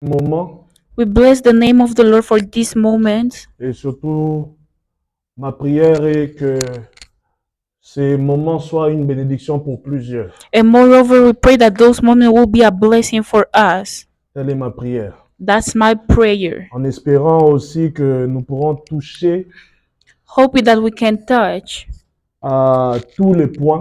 moment We bless the name of the Lord for this moment. et surtout, ma prière est que ces moments soient une bénédiction pour plusieurs. And moreover, we pray that those moments will be a blessing for us. Telle est ma prière. That's my prayer. En espérant aussi que nous pourrons toucher Hoping that we can touch à tous les points,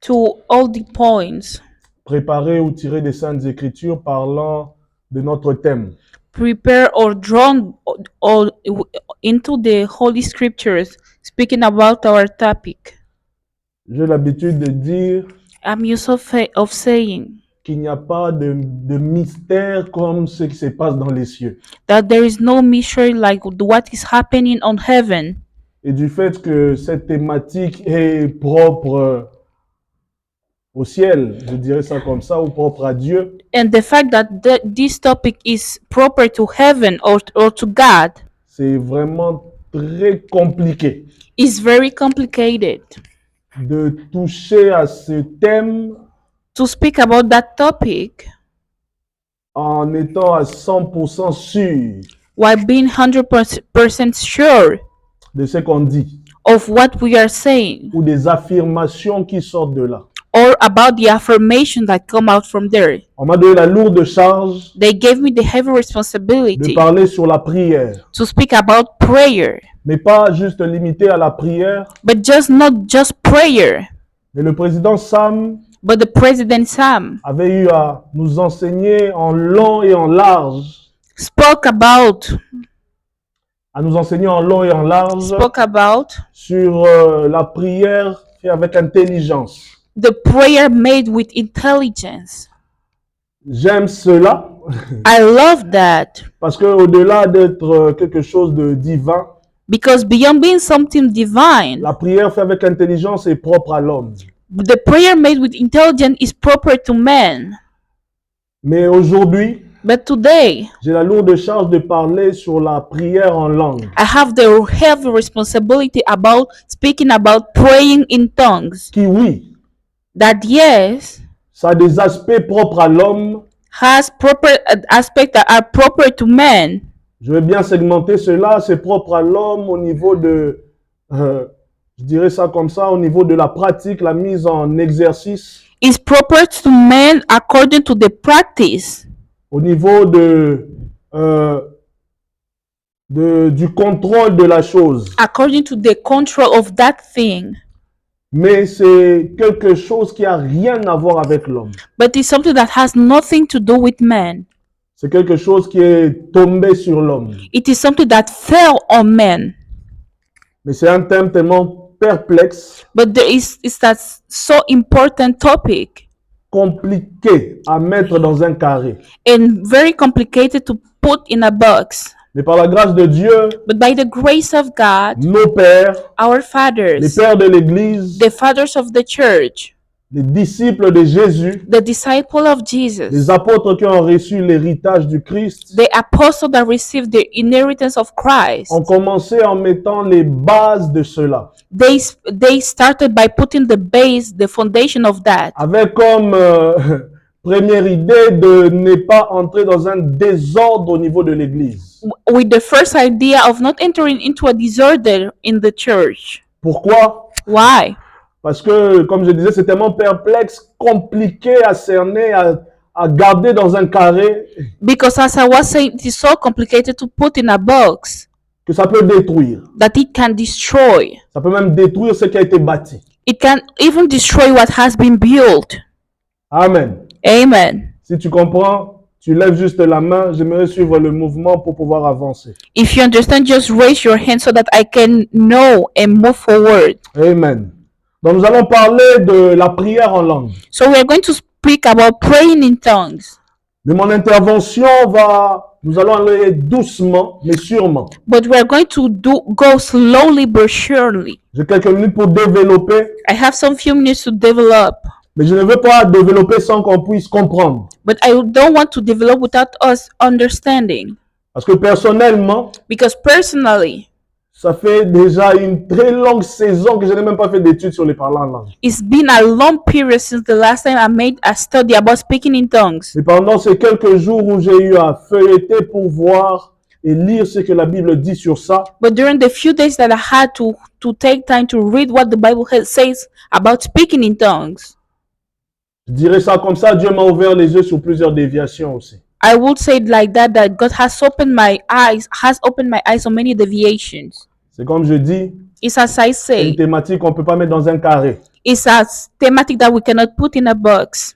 to all the points, préparer ou tirer des Saintes Écritures parlant de notre thème. prepare or drawn or into the Holy Scriptures, speaking about our topic. J'ai l'habitude de dire I'm used of saying qu'il n'y a pas de mystère comme ce qui se passe dans les cieux. that there is no mystery like what is happening on heaven. Et du fait que cette thématique est propre au ciel, je dirais ça comme ça, ou propre à Dieu, And the fact that this topic is proper to heaven or to God c'est vraiment très compliqué is very complicated. de toucher à ce thème To speak about that topic en étant à 100% sûr while being 100% sure de ce qu'on dit of what we are saying ou des affirmations qui sortent de là. or about the affirmation that come out from there. On m'a donné la lourde charge They gave me the heavy de responsibility parler sur la prière, to speak about prayer, mais pas juste limité à la prière. but not just prayer, Mais le président Sam but the President Sam avait eu à nous enseigner en long et en large, spoke about sur la prière faite avec intelligence. the prayer made with intelligence. J'aime cela I love that parce que au-delà d'être quelque chose de divin, because beyond being something divine, la prière faite avec intelligence est propre à l'homme. the prayer made with intelligence is proper to man. Mais aujourd'hui, But today, j'ai la lourde charge de parler sur la prière en langue. I have the heavy responsibility about speaking about praying in tongues. Qui, oui, That yes, ça a des aspects propres à l'homme. has proper aspects that are proper to man. Je vais bien segmenter cela. C'est propre à l'homme au niveau de, je dirais ça comme ça, au niveau de la pratique, la mise en exercice. Is proper to man according to the practice. Au niveau du contrôle de la chose. According to the control of that thing. Mais c'est quelque chose qui a rien à voir avec l'homme. But it's something that has nothing to do with man. C'est quelque chose qui est tombé sur l'homme. It is something that fell on man. Mais c'est un thème tellement perplexe. But there is that so important topic. Compliqué à mettre dans un carré. And very complicated to put in a box. Mais par la grâce de Dieu, but by the grace of God, nos pères, our fathers, les pères de l'Église, the fathers of the church, les disciples de Jésus, the disciple of Jesus, les apôtres qui ont reçu l'héritage du Christ, the apostles that received the inheritance of Christ, ont commencé en mettant les bases de cela. They started by putting the base, the foundation of that. Avec comme première idée de ne pas entrer dans un désordre au niveau de l'Église. With the first idea of not entering into a disorder in the church. Pourquoi? Why? Parce que, comme je disais, c'est tellement perplexe, compliqué à cerner, à garder dans un carré. Because as I was saying, it is so complicated to put in a box. Que ça peut détruire. That it can destroy. Ça peut même détruire ce qui a été bâti. It can even destroy what has been built. Amen. Amen. Si tu comprends, tu lèves juste la main. J'aimerais suivre le mouvement pour pouvoir avancer. If you understand, just raise your hand so that I can know and move forward. Amen. Donc nous allons parler de la prière en langue. So we are going to speak about praying in tongues. Mais mon intervention nous allons aller doucement, mais sûrement. But we are going to go slowly but surely. J'ai quelques minutes pour développer. I have some few minutes to develop. Mais je ne veux pas développer sans qu'on puisse comprendre. But I don't want to develop without us understanding. Parce que personnellement, because personally, Ça fait déjà une très longue saison que je n'ai même pas fait d'études sur les parlants en langue. It's been a long period since the last time I made a study about speaking in tongues. Mais pendant ces quelques jours où j'ai eu à feuilleter pour voir et lire ce que la Bible dit sur ça, But during the few days that I had to take time to read what the Bible says about speaking in tongues, je dirais ça comme ça, Dieu m'a ouvert les yeux sur plusieurs déviations aussi. I would say it like that God has opened my eyes on many deviations. C'est comme je dis, It's as I une say, thématique qu'on ne peut pas mettre dans un carré. it's a thematic that we cannot put in a box.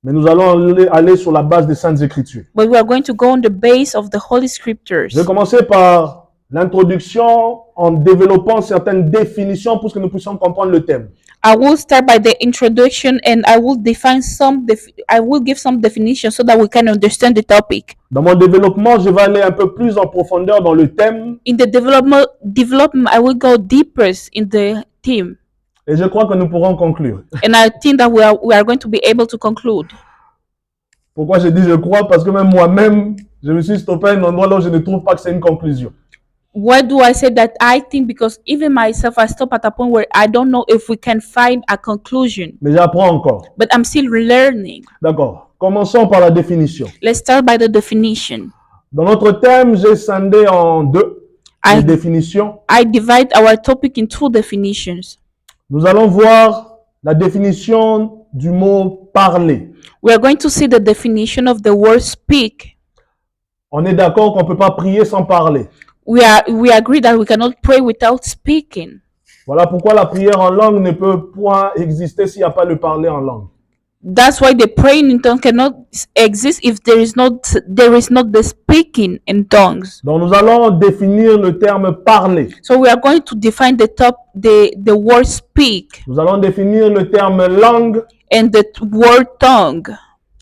Mais nous allons aller sur la base des Saintes Écritures. But we are going to go on the base of the Holy Scriptures. Je vais commencer par l'introduction en développant certaines définitions pour que nous puissions comprendre le thème. I will start by the introduction and I will define I will give some definitions so that we can understand the topic. Dans mon développement, je vais aller un peu plus en profondeur dans le thème In the development, I will go deeper in the theme. et je crois que nous pourrons conclure. And I think that we are going to be able to conclude. Pourquoi je dis je crois? Parce que même moi-même, je me suis stoppé à un endroit là où je ne trouve pas que c'est une conclusion. Why do I say that? I think because even myself, I stop at a point where I don't know if we can find a conclusion. Mais j'apprends encore. But I'm still learning. D'accord. Commençons par la définition. Let's start by the definition. Dans notre thème, j'ai scindé en deux les définitions. I divide our topic in two definitions. Nous allons voir la définition du mot parler. We are going to see the definition of the word speak. On est d'accord qu'on ne peut pas prier sans parler. We agree that we cannot pray without speaking. Voilà pourquoi la prière en langue ne peut point exister s'il n'y a pas le parler en langue. That's why the praying in tongues cannot exist if there is not the speaking in tongues. Donc nous allons définir le terme parler. So we are going to define the word speak Nous allons définir le terme langue and the word tongue.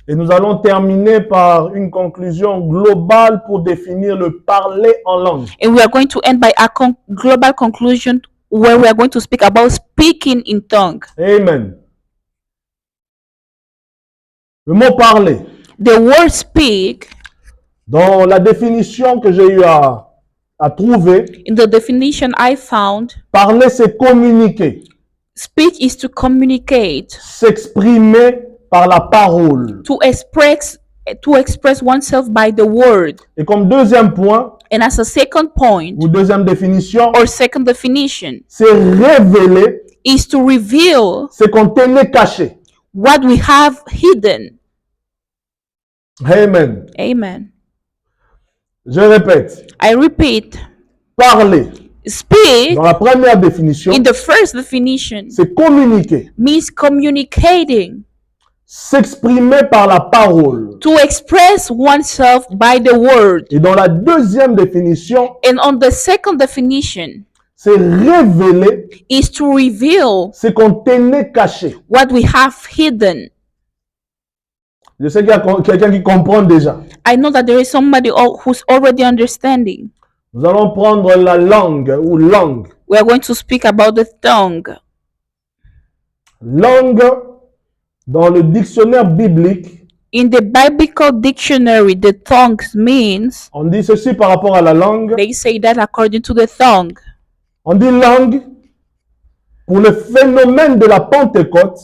et nous allons terminer par une conclusion globale pour définir le parler en langue. And we are going to end by a global conclusion where we are going to speak about speaking in tongue. Amen. Le mot parler. The word speak, Dans la définition que j'ai eu à trouver, in the definition I found, parler c'est communiquer, speech is to communicate, s'exprimer par la parole. to express oneself by the word. Et comme deuxième point, And as a second point, ou deuxième définition, or second definition, c'est révéler is to reveal ce qu'on tenait caché. what we have hidden. Amen. Amen. Je répète, I repeat, parler, speak dans la première définition, in the first definition c'est communiquer, means communicating, s'exprimer par la parole. to express oneself by the word. Et dans la deuxième définition, And on the second definition c'est révéler is to reveal ce qu'on tenait caché. what we have hidden. Je sais qu'il y a quelqu'un qui comprend déjà. I know that there is somebody who's already understanding. Nous allons prendre la langue ou langue. We are going to speak about the tongue. Langue, dans le dictionnaire biblique, In the biblical dictionary, the tongue means, on dit ceci par rapport à la langue. they say that according to the tongue, On dit langue pour le phénomène de la Pentecôte,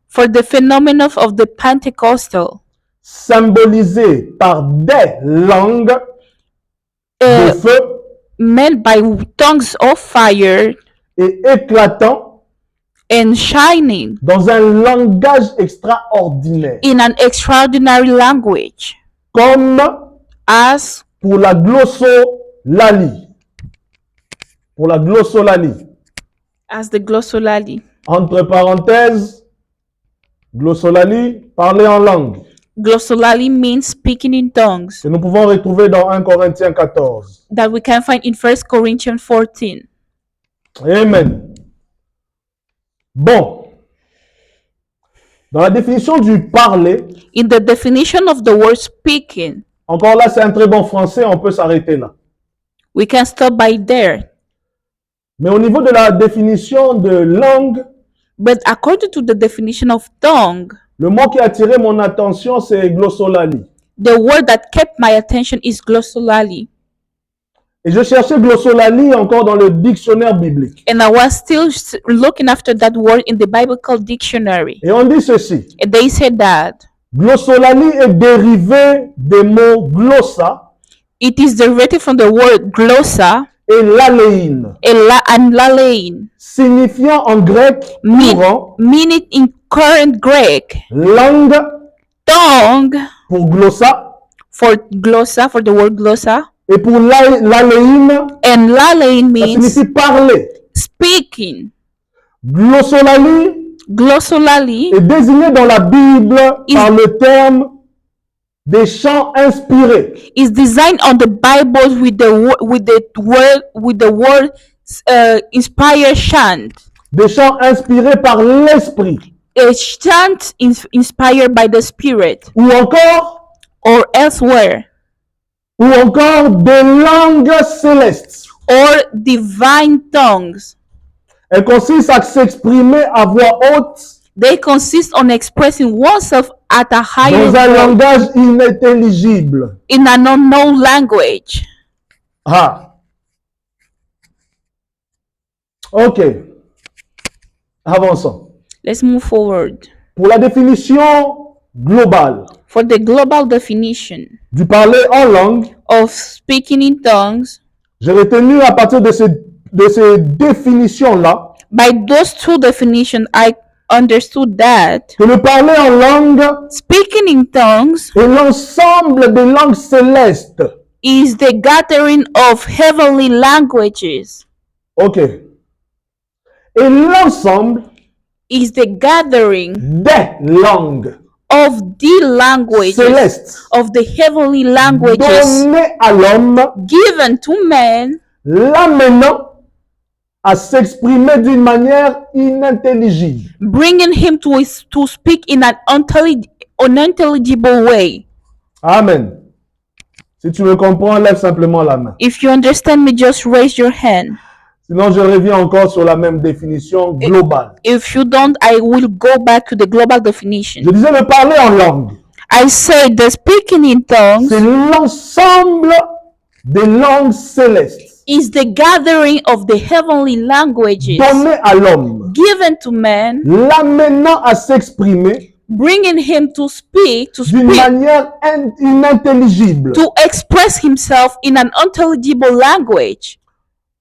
for the phenomenon of the Pentecostal, symbolisé par des langues de feu meant by tongues of fire et éclatant and shining dans un langage extraordinaire, in an extraordinary language, comme as pour la glossolalie. Pour la glossolalie. the glossolalie. Entre parenthèses, glossolalie, parler en langue. Glossolalie means speaking in tongues, Que nous pouvons retrouver dans 1 Corinthiens 14. that we can find in 1 Corinthians 14. Amen. Bon. Dans la définition du parler, In the definition of the word speaking, encore là, c'est un très bon français, on peut s'arrêter là. we can stop by there. Mais au niveau de la définition de langue, But according to the definition of tongue, le mot qui a attiré mon attention, c'est glossolalie. the word that kept my attention is glossolalie. Et je cherchais glossolali encore dans le dictionnaire biblique. And I was still looking after that word in the biblical dictionary. Et on dit ceci. And they said that Glossolali est dérivé des mots glossa it is derivative from the word glossa et laléine, and lalein, signifiant en grec courant, meaning in current Greek, langue tongue pour glossa for glossa, for the word glossa, et pour laléine, and lalein ça means signifie parler. speaking. Glossolali Glossolali est désigné dans la Bible par le terme des chants inspirés. is designed on the Bible with the word inspired chant. Des chants inspirés par l'esprit. A chant inspired by the Spirit, Ou encore des langues célestes. or divine tongues. Elles consistent à s'exprimer à voix haute They consist on expressing oneself at a higher dans un level langage inintelligible. in an unknown language. Ah. Ok. Avançons. Let's move forward. Pour la définition globale For the global definition du parler en langue, of speaking in tongues, j'ai retenu à partir de ces définitions-là by those two definitions, I understood that que le parler en langue speaking in tongues est l'ensemble des langues célestes. is the gathering of heavenly languages. Ok. Et l'ensemble Is the gathering des langues of the languages célestes of the heavenly languages données à l'homme, given to man, l'amenant à s'exprimer d'une manière inintelligible. bringing him to speak in an unintelligible way. Amen. Si tu me comprends, lève simplement la main. If you understand me, just raise your hand. Sinon, je reviens encore sur la même définition globale. If you don't, I will go back to the global definition. Je disais le parler en langue. I said the speaking in tongues C'est l'ensemble des langues célestes is the gathering of the heavenly languages données à l'homme, given to man, l'amenant à s'exprimer bringing him to speak, d'une manière inintelligible. to express himself in an unintelligible language.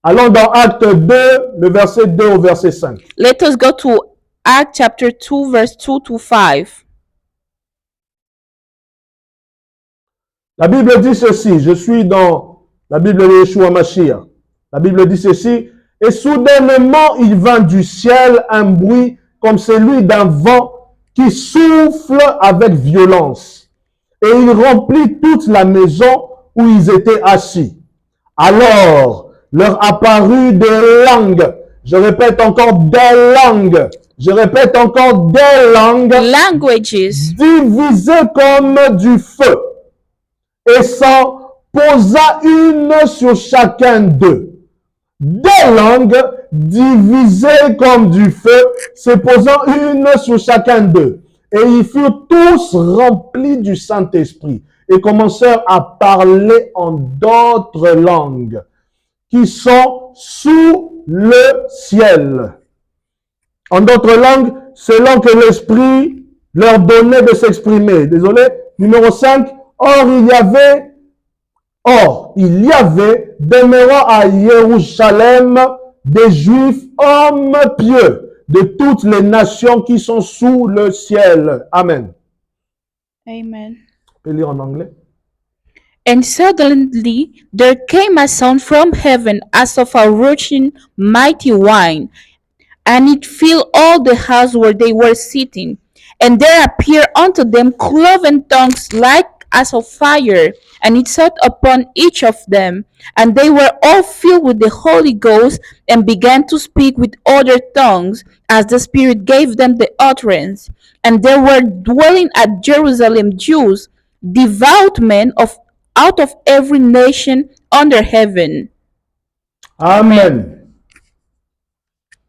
Allons dans Acte 2, le verset 2 au verset 5. Let us go to Acts chapter 2, verse 2 to 5. La Bible dit ceci, je suis dans la Bible de Yeshua Mashiach. La Bible dit ceci, et soudainement il vint du ciel un bruit comme celui d'un vent qui souffle avec violence. Et il remplit toute la maison où ils étaient assis. Alors leur apparut des langues. Je répète encore des langues. Je répète encore des langues. Languages Divisées comme du feu. Et s'en posa une sur chacun d'eux. Des langues divisées comme du feu, se posant une sur chacun d'eux. Et ils furent tous remplis du Saint-Esprit et commencèrent à parler en d'autres langues qui sont sous le ciel. En d'autres langues, selon que l'Esprit leur donnait de s'exprimer. Désolé. Numéro 5. Or, il y avait demeurant à Jérusalem des Juifs, hommes pieux, de toutes les nations qui sont sous le ciel. Amen. Amen. On peut lire en anglais. And suddenly there came a sound from heaven as of a rushing mighty wind, and it filled all the house where they were sitting. And there appeared unto them cloven tongues like as of fire, and it sat upon each of them. And they were all filled with the Holy Ghost, and began to speak with other tongues, as the Spirit gave them the utterance. And there were dwelling at Jerusalem Jews, devout men out of every nation under heaven. Amen.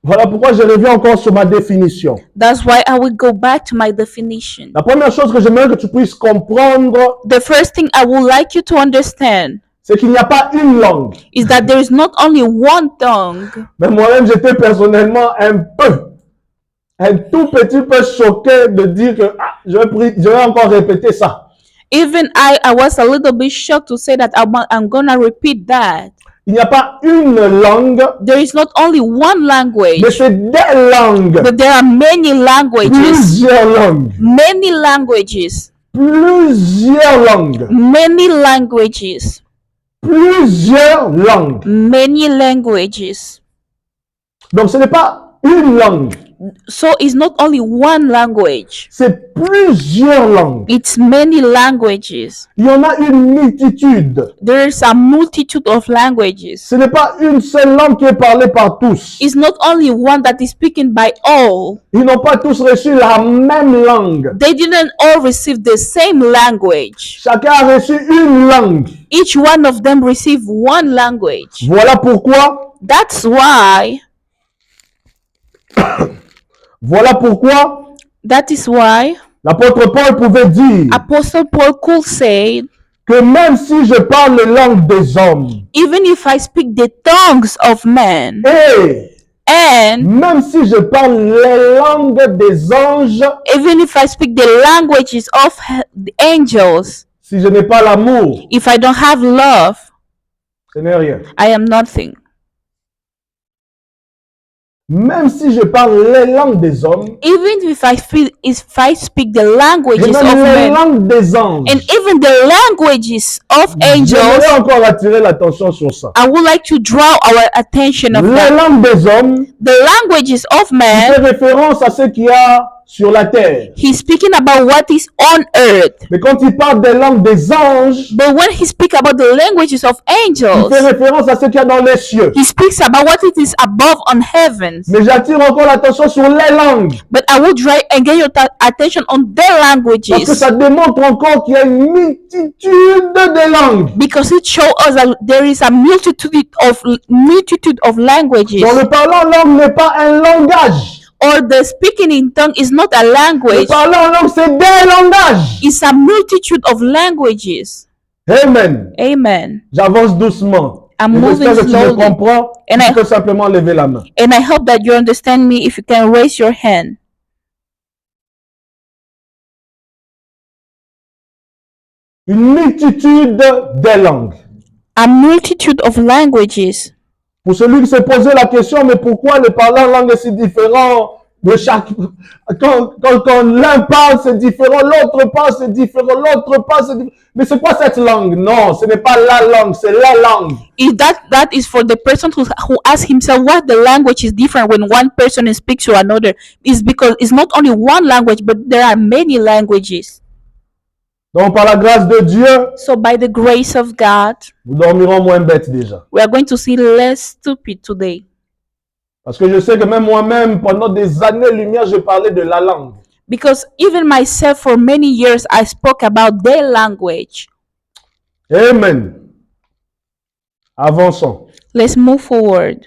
Voilà pourquoi je reviens encore sur ma définition. That's why I will go back to my definition. La première chose que j'aimerais que tu puisses comprendre, The first thing I would like you to understand c'est qu'il n'y a pas une langue. is that there is not only one tongue. Mais moi-même, j'étais personnellement un tout petit peu choqué de dire que je vais encore répéter ça. Even I was a little bit shocked to say that I'm gonna repeat that. Il n'y a pas une langue, There is not only one language, mais c'est des langues. but there are many languages. Plusieurs langues. Many languages. Plusieurs langues. Many languages. Plusieurs langues. Many languages. Donc ce n'est pas une langue, So it's not only one language, c'est plusieurs langues. it's many languages. Il y en a une multitude. There's a multitude of languages. Ce n'est pas une seule langue qui est parlée par tous. It's not only one that is spoken by all. Ils n'ont pas tous reçu la même langue. They didn't all receive the same language. Chacun a reçu une langue. Each one of them received one language. Voilà pourquoi, That's why, that is why l'apôtre Paul pouvait dire Apostle Paul could say, que même si je parle les langues des hommes, even if I speak the tongues of men, et and même si je parle les langues des anges, even if I speak the languages of the angels, si je n'ai pas l'amour, if I don't have love, ce n'est rien. I am nothing. Même si je parle les langues des hommes, Even if I speak the et languages même of les men, langues des anges, and even the languages of angels, j'aimerais encore attirer l'attention sur ça. I would like to draw our attention of Les that. langues des hommes, The languages of fait men, référence à ce qu'il y a sur la terre. he's speaking about what is on earth. Mais quand il parle des langues des anges, But when he speaks about the languages of il angels, fait référence à ce qu'il y a dans les cieux. he speaks about what it is above on heavens. Mais j'attire encore l'attention sur les langues. But I will try and get your attention on their Parce que languages, ça démontre encore qu'il y a une multitude de langues. because it shows us that there is a multitude of languages. Donc le parler en langue n'est pas un langage. Or the speaking in tongue is not a Le language, parler en langue, c'est des langages. it's a multitude of languages. Amen. Amen. J'avance doucement. I'm Et moving j'espère que tu me slowly. comprends. And Tu I- peux simplement lever la main. And I hope that you understand me if you can raise your hand. Une multitude de langues. A multitude of languages. Pour celui qui s'est posé la question, mais pourquoi le parler en langue est si différent de chaque... Quand l'un parle, c'est différent, l'autre parle, c'est différent, l'autre parle, c'est différent. Mais c'est quoi cette langue? Non, ce n'est pas la langue, c'est la langue. If that is for the person who asks himself what the language is different when one person speaks to another, is because it's not only one language, but there are many languages. Donc, par la grâce de Dieu, So by the grace of God, nous dormirons moins bêtes déjà. we are going to see less stupid today. Parce que je sais que même moi-même, pendant des années-lumière, je parlais de la langue. Because even myself, for many years, I spoke about their language. Amen. Avançons. Let's move forward.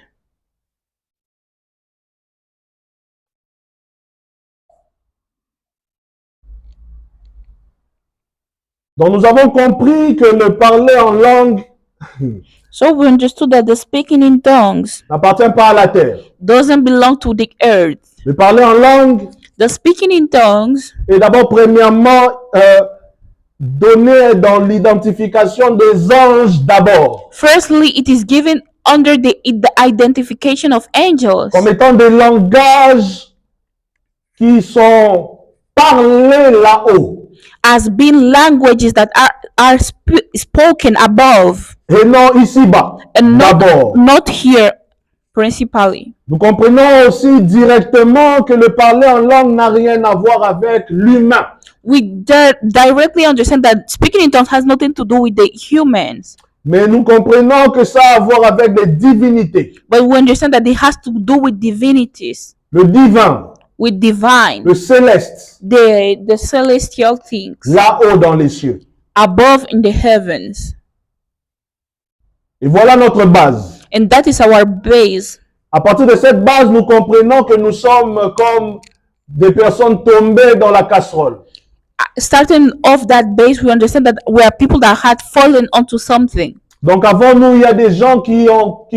Donc, nous avons compris que le parler en langue So we understood that the speaking in tongues n'appartient pas à la terre. doesn't belong to the earth. Le parler en langue The speaking in tongues est d'abord premièrement donné dans l'identification des anges d'abord, firstly, it is given under the identification of angels comme étant des langages qui sont parlés là-haut as being languages that are spoken above et non ici-bas and d'abord. not here principally. Nous comprenons aussi directement que le parler en langue n'a rien à voir avec l'humain. We directly understand that speaking in tongues has nothing to do with the humans, Mais nous comprenons que ça a à voir avec les divinités. but we understand that it has to do with divinities, Le divin, with divine, le céleste, the celestial things là-haut dans les cieux. above in the heavens. Et voilà notre base. And that is our base. À partir de cette base, nous comprenons que nous sommes comme des personnes tombées dans la casserole. Starting off that base, we understand that we are people that had fallen onto something. Donc avant nous, il y a des gens qui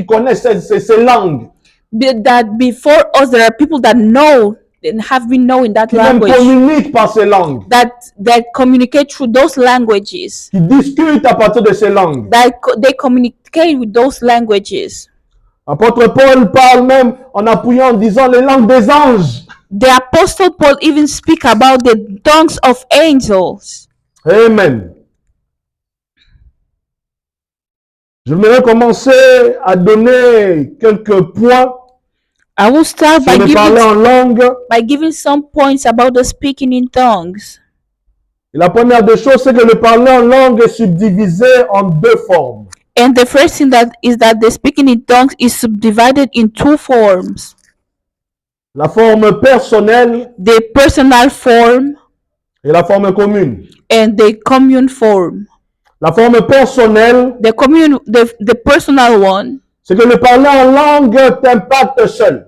connaissent ces langues, That before us, there are people that know and have been knowing that qui même language, communiquent par ces langues, that communicate through those languages, qui discutent à partir de ces langues. they communicate with those languages. Apôtre Paul parle même en appuyant en disant les langues des anges. The Apostle Paul even speak about the tongues of angels. Amen. Je voudrais commencer à donner quelques points I will start sur le parler en langue. by giving some points about the speaking in tongues. Et la première des choses, c'est que le parler en langue est subdivisé en deux formes. And the first thing that the speaking in tongues is subdivided in two forms. La forme personnelle The personal form et la forme commune. and the commune form. La forme personnelle, The personal one c'est que le parler en langue t'impacte seul.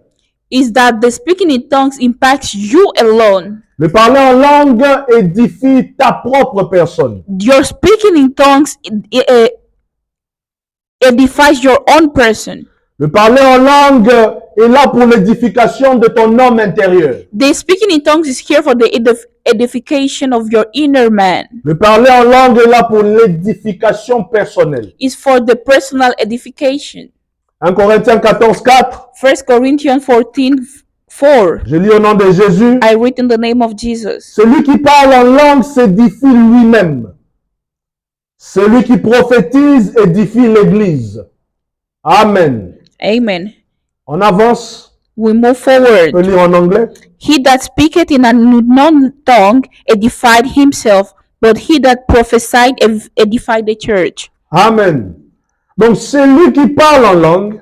is that the speaking in tongues impacts you alone. Le parler en langue édifie ta propre personne. Your speaking in tongues edifies your own person. Le parler en langue est là pour l'édification de ton homme intérieur. The speaking in tongues is here for the edification of your inner man. Le parler en langue est là pour l'édification personnelle. Is for the personal edification. 1 Corinthiens 14:4. 1 Corinthians 14:4. Je lis au nom de Jésus. I read in the name of Jesus. Celui qui parle en langue s'édifie lui-même. Celui qui prophétise édifie l'Église. Amen. Amen. On avance. We move On forward. peut lire en anglais. He that speaketh in an unknown tongue edified himself, but he that prophesied edified the church. Amen. Donc celui qui parle en langue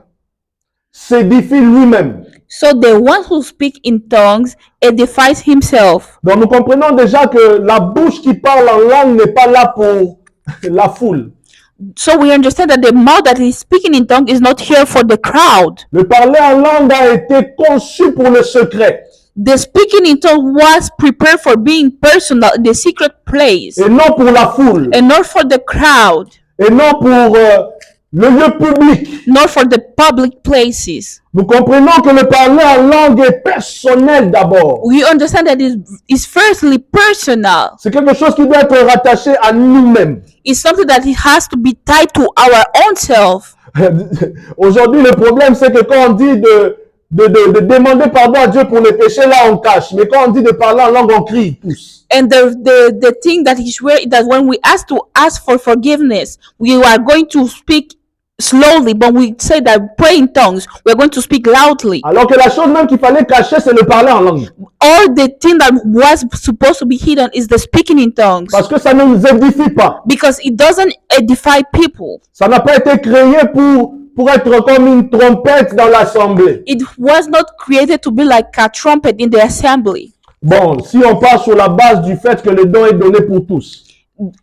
s'édifie lui-même. So the one who speaks in tongues edifies himself. Donc nous comprenons déjà que la bouche qui parle en langue n'est pas là pour la foule. So we understand that the mouth that is speaking in tongue is not here for the crowd. Le parler en langue a été conçu pour le secret The speaking in tongue was prepared for being personal in the secret place, et non pour la foule and not for the crowd, et non pour le lieu public. not for the public places. Nous comprenons que le parler en langue est personnel d'abord. We understand that it is firstly personal. C'est quelque chose qui doit être rattaché à nous-mêmes. It's something that it has to be tied to our own self. Aujourd'hui, le problème, c'est que quand on dit de demander pardon à Dieu pour les péchés, là, on cache. Mais quand on dit de parler en langue, on crie, pousse. And the thing that is where that when we ask for forgiveness, we are going to speak slowly, but we say that pray in tongues, we're going to speak loudly. Alors que la chose même qu'il fallait cacher, c'est le parler en langue. All the thing that was supposed to be hidden is the speaking in tongues, Parce que ça ne nous édifie pas. because it doesn't edify people. Ça n'a pas été créé pour être comme une trompette dans l'assemblée. It was not created to be like a trumpet in the assembly. Bon, si on part sur la base du fait que le don est donné pour tous.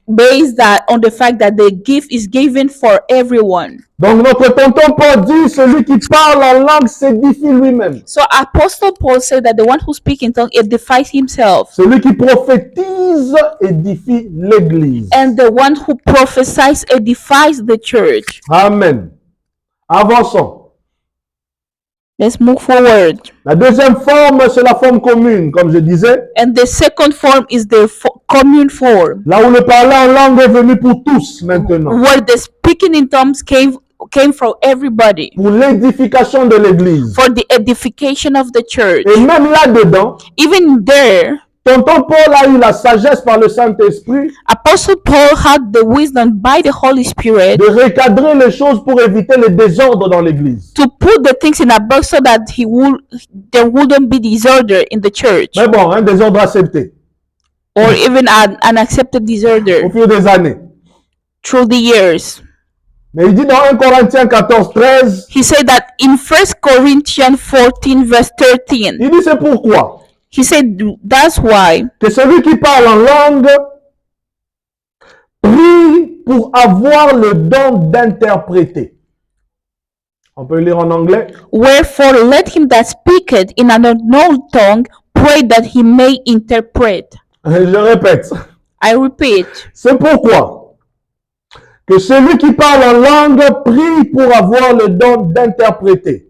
Based on the fact that the gift is given for everyone. Donc notre tonton Paul dit, celui qui parle en langue s'édifie lui-même. So Apostle Paul said that the one who speaks in tongues edifies himself, Celui qui prophétise édifie l'Église. and the one who prophesies edifies the church. Amen. Avançons. Let's move forward. La deuxième forme, c'est la forme commune, comme je disais. And the second form is the commune form, Là où le parler en langue est venu pour tous maintenant. where the speaking in tongues came from everybody, Pour l'édification de l'Église. for the edification of the church. Et même là-dedans, Even there, tonton Paul a eu la sagesse par le Saint-Esprit Apostle Paul had the wisdom by the Holy Spirit de recadrer les choses pour éviter le désordre dans l'Église. to put the things in a box so that there wouldn't be disorder in the church, Mais bon, un désordre accepté or even an accepted au disorder fil des années. through the years. Mais il dit dans 1 Corinthiens 14:13, He said that in 1 Corinthians 14 verse 13, il dit c'est pourquoi he said that's why que celui qui parle en langue prie pour avoir le don d'interpréter. On peut le lire en anglais. wherefore let him that speaketh in an unknown tongue pray that he may interpret. Je répète. I repeat, C'est pourquoi que celui qui parle en langue prie pour avoir le don d'interpréter.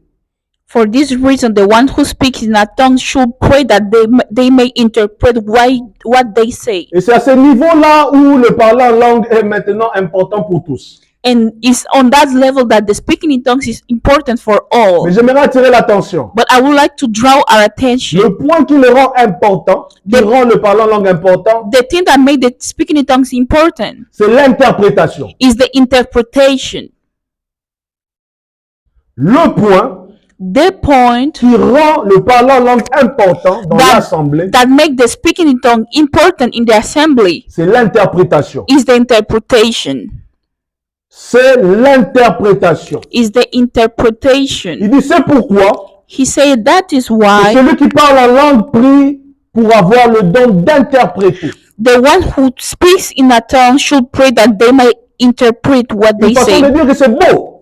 For this reason, the one who speaks in a tongue should pray that they may interpret what they say. Et c'est à ce niveau-là où le parler en langue est maintenant important pour tous. And it's on that level that the speaking in tongues is important for all. Mais j'aimerais attirer l'attention. But I would like to draw our attention. Le point qui le rend important, qui rend le parler en langue important, The thing that made the speaking in tongues important c'est l'interprétation. is the interpretation. Le point The point qui rend le parler en langue important dans l'assemblée, that make the speaking in tongue important in the assembly c'est l'interprétation. is the interpretation. C'est l'interprétation. Is the interpretation. Il dit c'est pourquoi He said that is que why celui qui parle en langue prie pour avoir le don d'interpréter. the one who speaks in a tongue should pray that they may interpret what Une they façon de say. dire que c'est beau,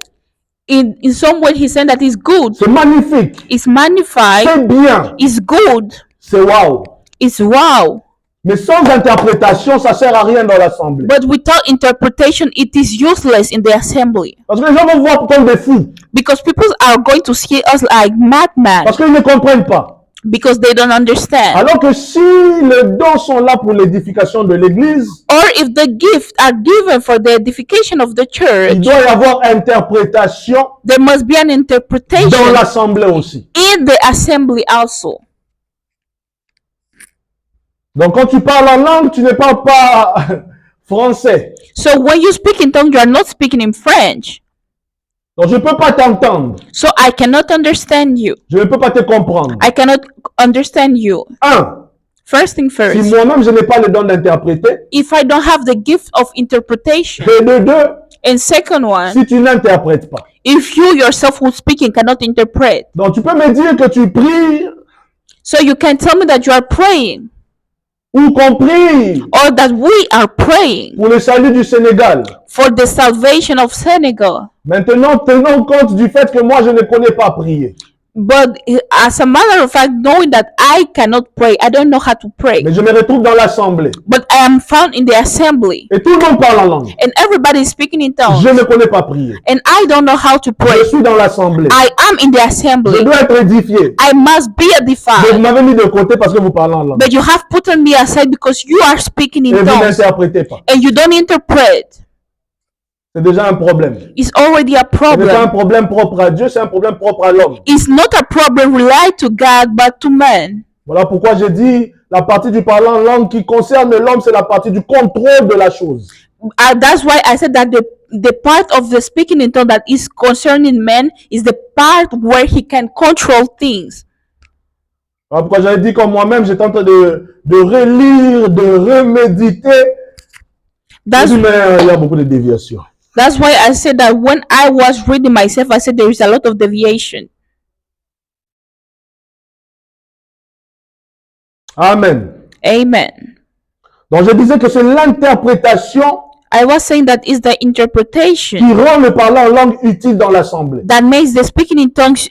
In some way, he said that is good, c'est magnifique, it's magnified, c'est bien, it's good, c'est wow. it's wow. Mais sans interprétation, ça sert à rien dans l'assemblée. But without interpretation, it is useless in the assembly. Parce que les gens vont voir comme des fous. Because people are going to see us like madmen. Parce qu'ils ne comprennent pas. Because they don't understand. Alors que si les dons sont là pour l'édification de l'église, Or if the gifts are given for the edification of the il church, doit y avoir interprétation there must be an interpretation dans l'assemblée aussi. in the assembly also. Donc quand tu parles en langue, tu ne parles pas français. So when you speak in tongues, you are not speaking in French. Donc je ne peux pas t'entendre. So I cannot understand you. Je ne peux pas te comprendre. I cannot understand you. Un, First thing si first, moi-même je n'ai pas le don d'interpréter. if I don't have the gift of interpretation, Et de deux, and second one, si tu n'interprètes pas. if you yourself who speaking cannot interpret, Donc tu peux me dire que tu pries so you can tell me that you are praying ou qu'on prie or that we are praying pour le salut du Sénégal. for the salvation of Senegal. Maintenant, tenons compte du fait que moi, je ne connais pas prier. But as a matter of fact, knowing that I cannot pray, I don't know how to pray. Mais je me retrouve dans l'assemblée. But I am found in the assembly Et tout le monde parle en langue. and everybody is speaking in tongues. Je ne connais pas prier. And I don't know how to pray. Je suis dans l'assemblée. I am in the Je assembly. dois être édifié. I must be Mais vous edified. m'avez mis de côté parce que vous parlez en langue. But you have put me aside because you are speaking Et in vous tongues n'interprétez pas. and you don't interpret. C'est déjà un problème. It's already a Ce n'est pas un problem. problème propre à Dieu, c'est un problème propre à l'homme. It's not a problem related to God but to man. Voilà pourquoi j'ai dit la partie du parler en langue qui concerne l'homme, c'est la partie du contrôle de la chose. That's why I said that the part of the speaking in tongues that is concerning man is the part where he can control things. Voilà pourquoi j'avais dit comme moi-même, j'étais en train de relire, de reméditer. That's Mais il y a beaucoup de déviations. That's why I said that when I was reading myself, I said there is a lot of deviation. Amen. Amen. Donc je disais que c'est l'interprétation I was saying that is the interpretation qui rend le parler en langue utile dans l'assemblée. that makes the speaking in tongues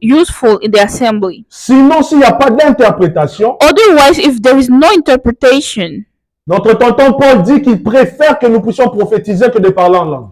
useful in the assembly. Sinon, s'il n'y a pas d'interprétation, Otherwise, if there is no interpretation, notre tonton Paul dit qu'il préfère que nous puissions prophétiser que de parler en langue.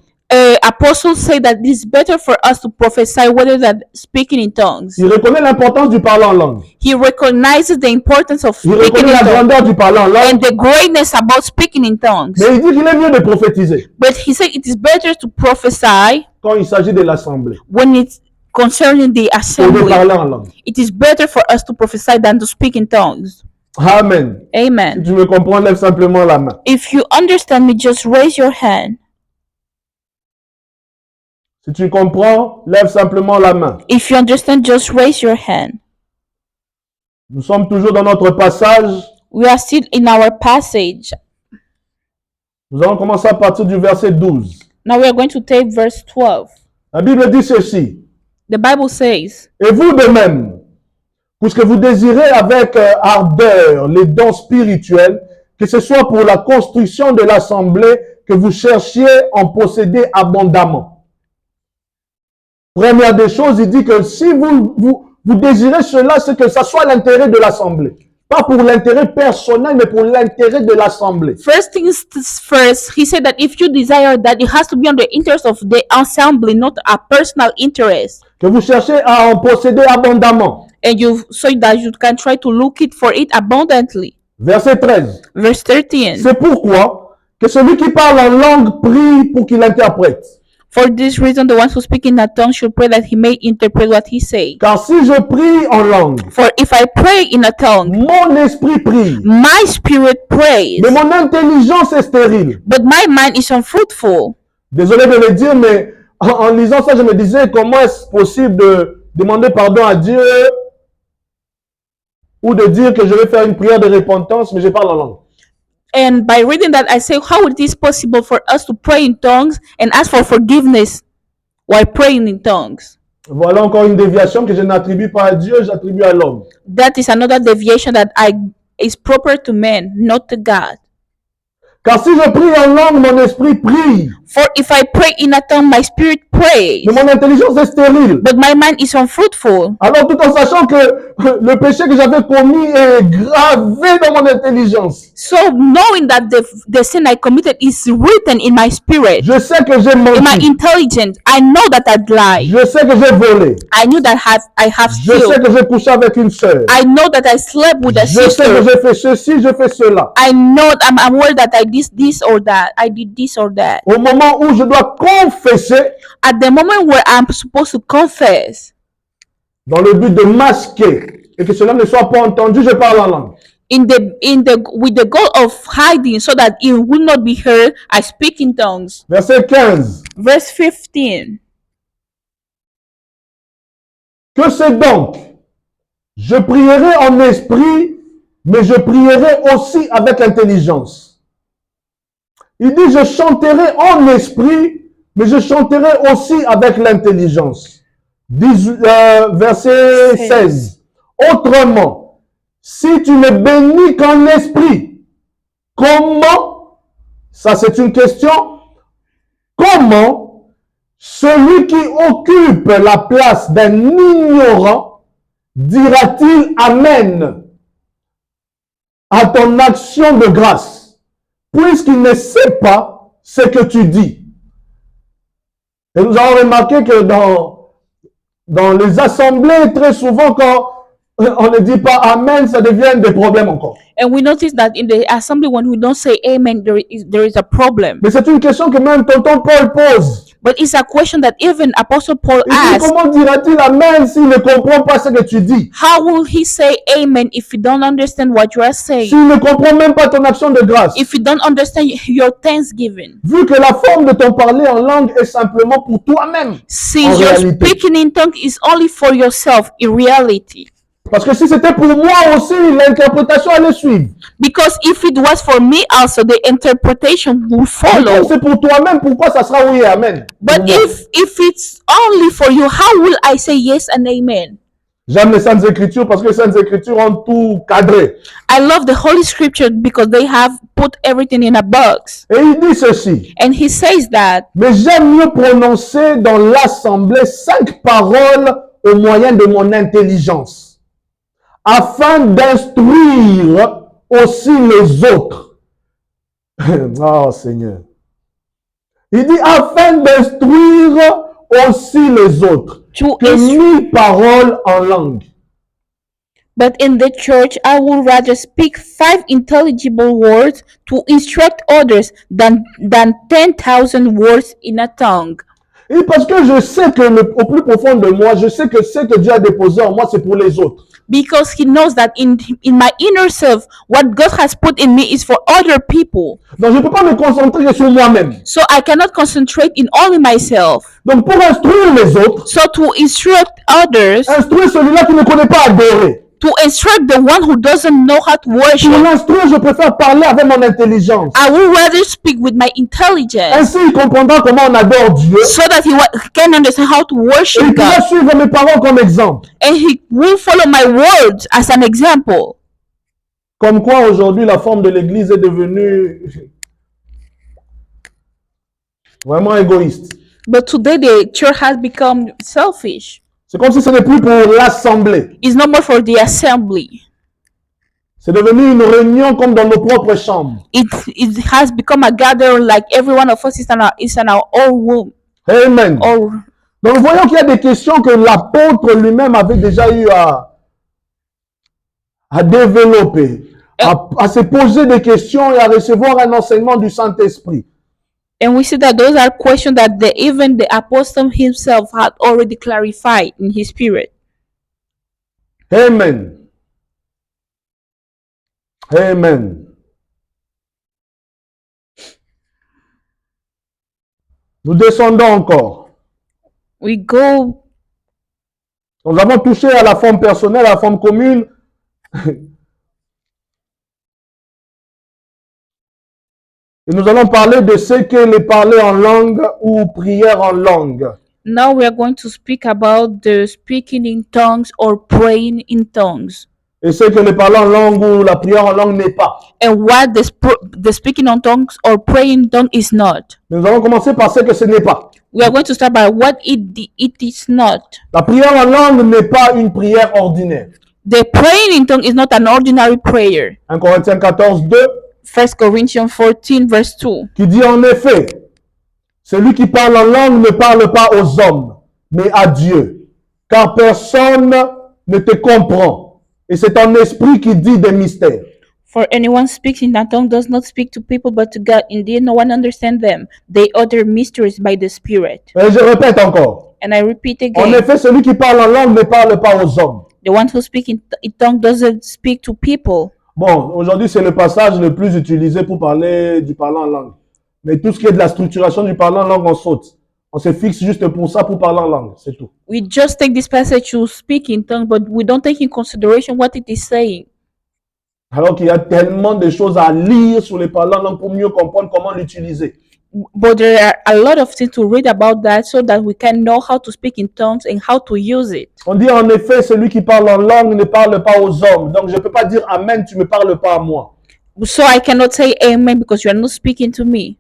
apostles say that it is better for us to prophesy rather than speaking in tongues. Il reconnaît l'importance du parler en langue. He recognizes the importance of Il speaking reconnaît in la tongues grandeur du parler en and langue. the greatness about speaking in tongues. Mais il dit qu'il est mieux de prophétiser But he said it is better to prophesy quand il s'agit de l'assemblée when it's concerning the que de assembly. parler en langue. It is better for us to prophesy than to speak in tongues. Amen. Si Amen. tu me comprends, lève simplement la main. If you understand me, just raise your hand. Si tu comprends, lève simplement la main. If you understand, just raise your hand. Nous sommes toujours dans notre passage. We are still in our passage. Nous allons commencer à partir du verset 12. Now we are going to take verse 12. La Bible dit ceci. The Bible says, Et vous de même, puisque vous désirez avec ardeur les dons spirituels, que ce soit pour la construction de l'assemblée, que vous cherchiez en posséder abondamment. Première des choses, il dit que si vous désirez cela, c'est que ça soit l'intérêt de l'assemblée. Pas pour l'intérêt personnel, mais pour l'intérêt de l'assemblée. First things first, he said that if you desire that, it has to be on the interest of the assembly, not a personal interest. Que vous cherchez à en posséder abondamment. And you so that you can try to look it for it abundantly. Verset 13. Verse 13. C'est pourquoi que celui qui parle en langue prie pour qu'il interprète. For this reason, the one who speaks in a tongue should pray that he may interpret what he says. Car si je prie en langue, For if I pray in a tongue, mon esprit prie, my spirit prays, mais mon intelligence est stérile. but my mind is unfruitful. Désolé de le dire, mais en lisant ça, je me disais comment est-ce possible de demander pardon à Dieu ou de dire que je vais faire une prière de repentance, mais je parle en langue. And by reading that, I say, how it is possible for us to pray in tongues and ask for forgiveness while praying in tongues? Voilà encore une déviation que je n'attribue pas à Dieu, j'attribue à l'homme. That is another deviation that is proper to man, not to God. Car si je prie en langue, mon esprit prie, For if I pray in a tongue, my spirit prays, mais mon intelligence est stérile. but my mind is unfruitful. Alors tout en sachant que le péché que j'avais commis est gravé dans mon intelligence. So knowing that the sin I committed is written in my spirit, Je sais que j'ai in my menti. intelligence, I know that I lied. Je sais que j'ai volé. I knew that I have Je sais steal. que j'ai couché avec une sœur. I know that I slept with a Je sais que sister. j'ai fait ceci, je fais cela. I know I'm aware that I did this or that. I did this or that. Au moment où je dois confesser, At the moment where I'm supposed to confess, dans le but de masquer et que cela ne soit pas entendu, je parle en langue. with the goal of hiding so that it will not be heard, I speak in tongues. Verset 15. Verse 15. Que c'est donc? Je prierai en esprit, mais je prierai aussi avec intelligence. Il dit, je chanterai en esprit, mais je chanterai aussi avec l'intelligence. Verset 16. Autrement, si tu ne bénis qu'en esprit, comment, ça c'est une question, comment celui qui occupe la place d'un ignorant dira-t-il Amen à ton action de grâce, puisqu'il ne sait pas ce que tu dis? Et nous avons remarqué que dans les assemblées, très souvent, quand on ne dit pas Amen, ça devient des problèmes encore. And we notice that in the assembly, when we don't say amen, there is a problem. Mais c'est une question que même tonton Paul pose. But it's a question that even Apostle Paul Il dit, asked. comment dira-t-il Amen s'il ne comprend pas ce que tu dis? How will he say amen if you don't understand what you are saying? S'il ne comprend même pas ton action de grâce? If you don't understand your thanksgiving? Vu que la forme de ton parler en langue est simplement pour toi-même. Since En your réalité. speaking in tongue is only for yourself in reality. Parce que si c'était pour moi aussi, l'interprétation allait suivre. Because if it was for me also, the interpretation would Mais follow. comme c'est pour toi-même, pourquoi ça sera oui et amen? But Pour moi. if it's only for you, how will I say yes and amen? J'aime les Saintes Écritures parce que les Saintes Écritures ont tout cadré. I love the Holy Scripture because they have put everything in a box. Et il dit ceci. And he says that, Mais j'aime mieux prononcer dans l'assemblée 5 paroles au moyen de mon intelligence, afin d'instruire aussi les autres. Oh Seigneur. Il dit afin d'instruire aussi les autres to que instruct. 1000 paroles en langue. But in the church, I would rather speak 5 intelligible words to instruct others than 10,000 words in a tongue. Et parce que je sais que au plus profond de moi, je sais que ce que Dieu a déposé en moi, c'est pour les autres. Because he knows that in my inner self, what God has put in me is for other people. Donc je ne peux pas me concentrer sur moi-même. So I cannot concentrate in only myself. Donc pour instruire les autres, So to instruct others, instruire celui-là qui ne connaît pas adorer. to instruct the one who doesn't know how to Pour worship, l'instruire, je préfère parler avec mon intelligence. I would rather speak with my intelligence Ainsi, il comprendra comment on adore Dieu. so that he can understand how to Et il worship God. pourra suivre mes paroles comme exemple. And he will follow my words as an example. Comme quoi, aujourd'hui, la forme de l'Église est devenue vraiment égoïste. But today the church has become selfish. C'est comme si ce n'est plus pour l'assemblée. It's no more for the assembly. C'est devenu une réunion comme dans nos propres chambres. It has become a gathering like every one of us is in our own room. Amen. Or Donc, nous voyons qu'il y a des questions que l'apôtre lui-même avait déjà eu à développer, à se poser des questions et à recevoir un enseignement du Saint-Esprit. and we see that those are questions that even the apostle himself had already clarified in his spirit. Amen. Amen. Nous descendons encore. We go. Nous avons touché à la forme personnelle, à la forme commune. Et nous allons parler de ce qu'est le parler en langue ou prière en langue. Now we are going to speak about the speaking in tongues or praying in tongues. Et ce que le parler en langue ou la prière en langue n'est pas. And what the speaking in tongues or praying in tongues is not. Mais nous allons commencer par ce que ce n'est pas. We are going to start by what it is not. La prière en langue n'est pas une prière ordinaire. The praying in tongues is not an ordinary prayer. 1 Corinthiens 14, 2, 1 Corinthians 14 verse 2. qui dit en effet, celui qui parle en langue ne parle pas aux hommes, mais à Dieu, car personne ne te comprend. Et c'est ton esprit qui dit des mystères. For anyone speaks in a tongue does not speak to people but to God. Indeed, no one understands them. They utter mysteries by the Spirit. Et je répète encore. And I repeat En again, effet, celui qui parle en langue ne parle pas aux hommes. the one who speaks in tongue doesn't speak to people. Bon, aujourd'hui, c'est le passage le plus utilisé pour parler du parler en langue. Mais tout ce qui est de la structuration du parler en langue, on saute. On se fixe juste pour ça, pour parler en langue. C'est tout. We just take this passage to speak in tongue, but we don't take in consideration what it is saying. Alors qu'il y a tellement de choses à lire sur les parlants en langue pour mieux comprendre comment l'utiliser. But there are a lot of things to read about that so that we can know how to speak in tongues and how to use it. On dit en effet, celui qui parle en langue ne parle pas aux hommes. Donc je ne peux pas dire Amen, tu ne me parles pas à moi. So I cannot say amen because you are not speaking to me,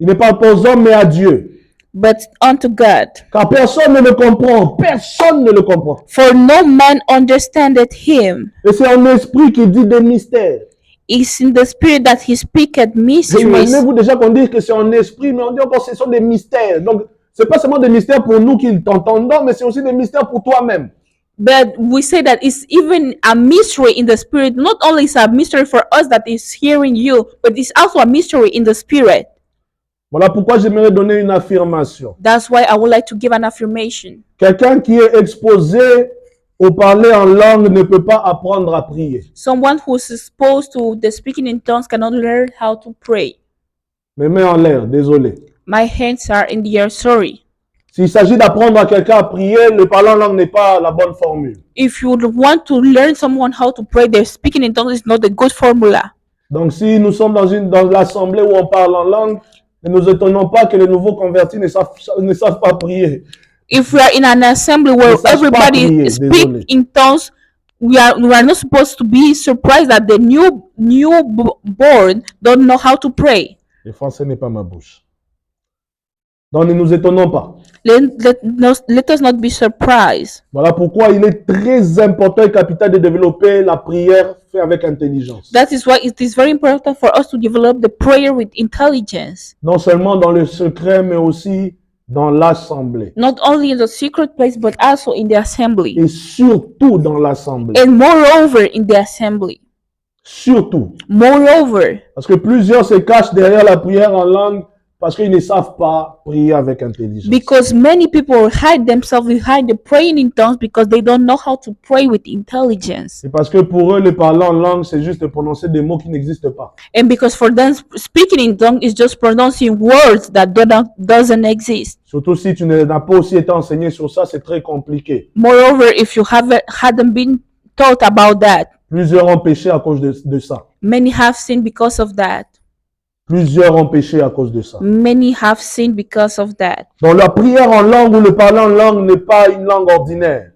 Il ne parle pas aux hommes, mais à Dieu. but unto God. Car personne ne le comprend. Personne ne le comprend. For no man understandeth him. Et c'est en esprit qui dit des mystères. It's in the spirit that he speaketh Et mysteries. imaginez-vous déjà qu'on dit que c'est en esprit, mais on dit encore que ce sont des mystères. Donc, ce n'est pas seulement des mystères pour nous qui t'entendons, mais c'est aussi des mystères pour toi-même. But we say that it's even a mystery in the spirit. Not only is a mystery for us that is hearing you, but it's also a mystery in the spirit. Voilà pourquoi j'aimerais donner une affirmation. That's why I would like to give an affirmation. Quelqu'un qui est exposé au parler en langue ne peut pas apprendre à prier. Someone who's exposed to the speaking in tongues cannot learn how to pray. Mes mains en l'air, désolé. My hands are in the air, sorry. S'il s'agit d'apprendre à quelqu'un à prier, le parler en langue n'est pas la bonne formule. If you want to learn someone how to pray, the speaking in tongues is not a good formula. Donc si nous sommes dans l'assemblée où on parle en langue, ne nous étonnons pas que les nouveaux convertis ne savent pas prier. If we are in an assembly where Ne sache pas prier, everybody désolé. speaks in tongues, we are not supposed to be surprised that the newborn don't know how to pray. Le français n'est pas ma bouche. Donc ne nous étonnons pas. Let us not be surprised. Voilà pourquoi il est très important et capital de développer la prière faite avec intelligence. That is why it is very important for us to develop the prayer with intelligence. Non seulement dans le secret, mais aussi dans l'assemblée. Not only in the secret place, but also in the assembly. Et surtout dans l'assemblée. And moreover, in the assembly. Surtout. Moreover, Parce que plusieurs se cachent derrière la prière en langue parce qu'ils ne savent pas prier avec intelligence. because many people hide themselves behind the praying in tongues because they don't know how to pray with intelligence. C'est parce que pour eux, le parler en langue, c'est juste de prononcer des mots qui n'existent pas. And because for them, speaking in tongues is just pronouncing words that doesn't exist. Surtout si tu n'as pas aussi été enseigné sur ça, c'est très compliqué. Moreover, if you hadn't been taught about that, Plusieurs ont péché à cause de ça. many have sinned because of that. Plusieurs ont péché à cause de ça. Many have sinned because of that. Donc la prière en langue ou le parler en langue n'est pas une langue ordinaire.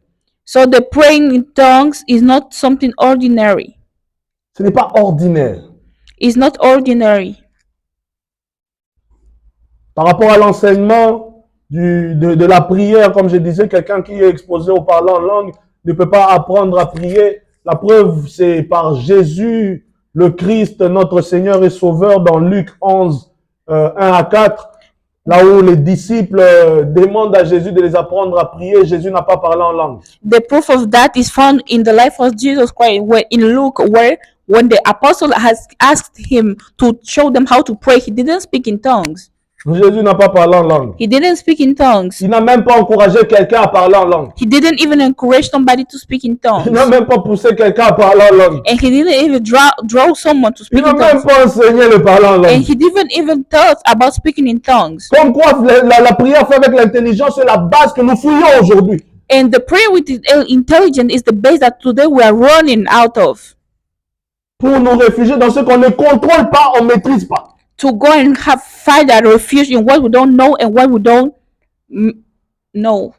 So the praying in tongues is not something ordinary. Ce n'est pas ordinaire. It's not ordinary. Par rapport à l'enseignement de la prière, comme je disais, quelqu'un qui est exposé au parler en langue ne peut pas apprendre à prier. La preuve, c'est par Jésus, le Christ, notre Seigneur et Sauveur, dans Luc 11, 1 à 4, là où les disciples demandent à Jésus de les apprendre à prier. Jésus n'a pas parlé en langue. The proof of that is found in the life of Jesus Christ, where in Luke, where when the apostle has asked him to show them how to pray, he didn't speak in tongues. Jésus n'a pas parlé en langue. He didn't speak in tongues. Il n'a même pas encouragé quelqu'un à parler en langue. He didn't even encourage somebody to speak in Il tongues. n'a même pas poussé quelqu'un à parler en langue. And he didn't even draw someone to Il speak n'a in même tongues. pas enseigné le parler en And langue. he didn't even thought about speaking in tongues. Comme quoi, la prière faite avec l'intelligence, c'est la base que nous fouillons aujourd'hui. And the prayer with intelligence is the base that today we are running out of. Pour nous réfugier dans ce qu'on ne contrôle pas, on ne maîtrise pas. To go and find that refuge in what we don't know and what we don't know.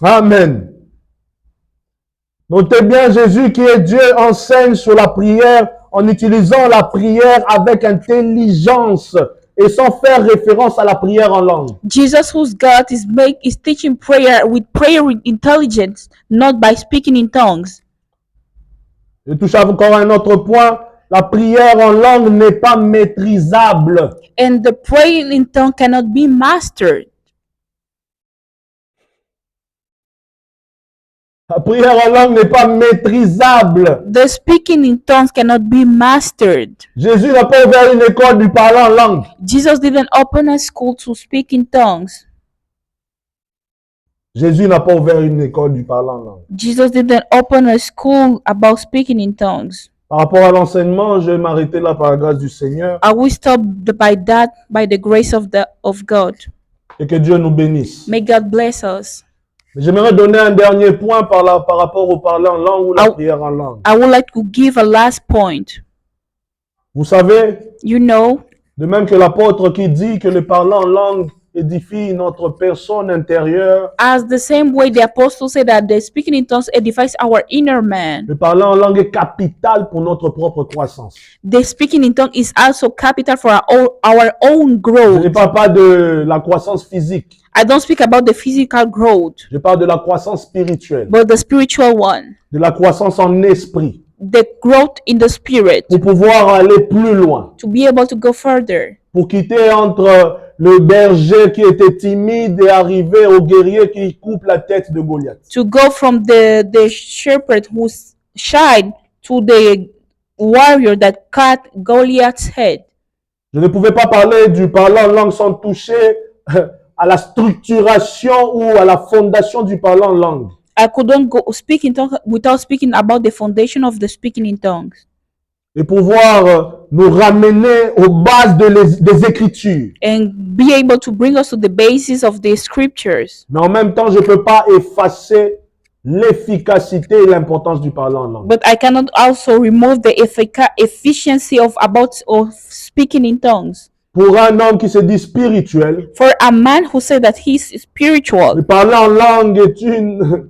Amen. Notez bien, Jésus qui est Dieu enseigne sur la prière en utilisant la prière avec intelligence et sans faire référence à la prière en langue. Jesus, who's God, is teaching prayer with intelligence, not by speaking in tongues. Je touche encore à un autre point. La prière en langue n'est pas maîtrisable. And the praying in tongue cannot be mastered. La prière en langue n'est pas maîtrisable. The speaking in tongues cannot be mastered. Jésus n'a pas ouvert une école du parler en langue. Jesus didn't open a school to speak in tongues. Jésus n'a pas ouvert une école du parler en langue. Jesus didn't open a school about speaking in tongues. Par rapport à l'enseignement, je vais m'arrêter là par la grâce du Seigneur. I will stop by the grace of God. Et que Dieu nous bénisse. May God bless us. J'aimerais donner un dernier point par rapport au parler en langue ou la prière en langue. I would like to give a last point. Vous savez, You know, de même que l'apôtre qui dit que le parler en langue édifie notre personne intérieure, as the same way the apostle said that the speaking in tongues edifies our inner man, le parler en langue est capital pour notre propre croissance. the speaking in tongues is also capital for our own Je growth. ne parle pas de la croissance physique, I don't speak about the physical growth, je parle de la croissance spirituelle, but the spiritual one, de la croissance en esprit, the growth in the spirit, pour pouvoir aller plus loin, to be able to go further, pour quitter entre le berger qui était timide et arriver au guerrier qui coupe la tête de Goliath. to go from the shepherd who's shy to the warrior that cut Goliath's head. Je ne pouvais pas parler du parler en langue sans toucher à la structuration ou à la fondation du parler en langue. I couldn't go speak in tongues without speaking about the foundation of the speaking in tongues. Et pouvoir nous ramener aux bases des Écritures. And be able to bring us to the basis of the scriptures. Mais en même temps, je ne peux pas effacer l'efficacité et l'importance du parler en langue. But I cannot also remove the efficiency of speaking in tongues. Pour un homme qui se dit spirituel, For a man who said that he's spiritual, le parler en langue est une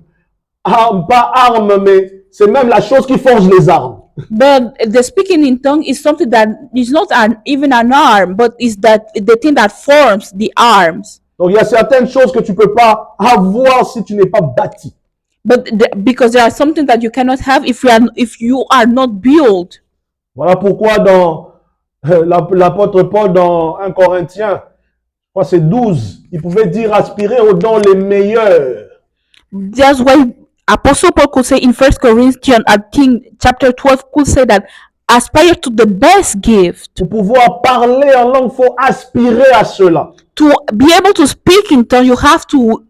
arme, pas arme, mais c'est même la chose qui forge les armes. but the speaking in tongue is something that is not even an arm, but is that the thing that forms the arms. Donc il y a certaines choses que tu ne peux pas avoir si tu n'es pas bâti. But because there are something that you cannot have if you are not built. Voilà pourquoi dans l'apôtre Paul dans 1 Corinthiens, je crois que c'est 12, il pouvait dire aspirer aux dons les meilleurs. That's why Apostle Paul could say in 1 Corinthians, I think chapter 12 could say that aspire to the best gift. Pour pouvoir parler en langue, il faut aspirer à cela. To be able to speak in tongues, you have to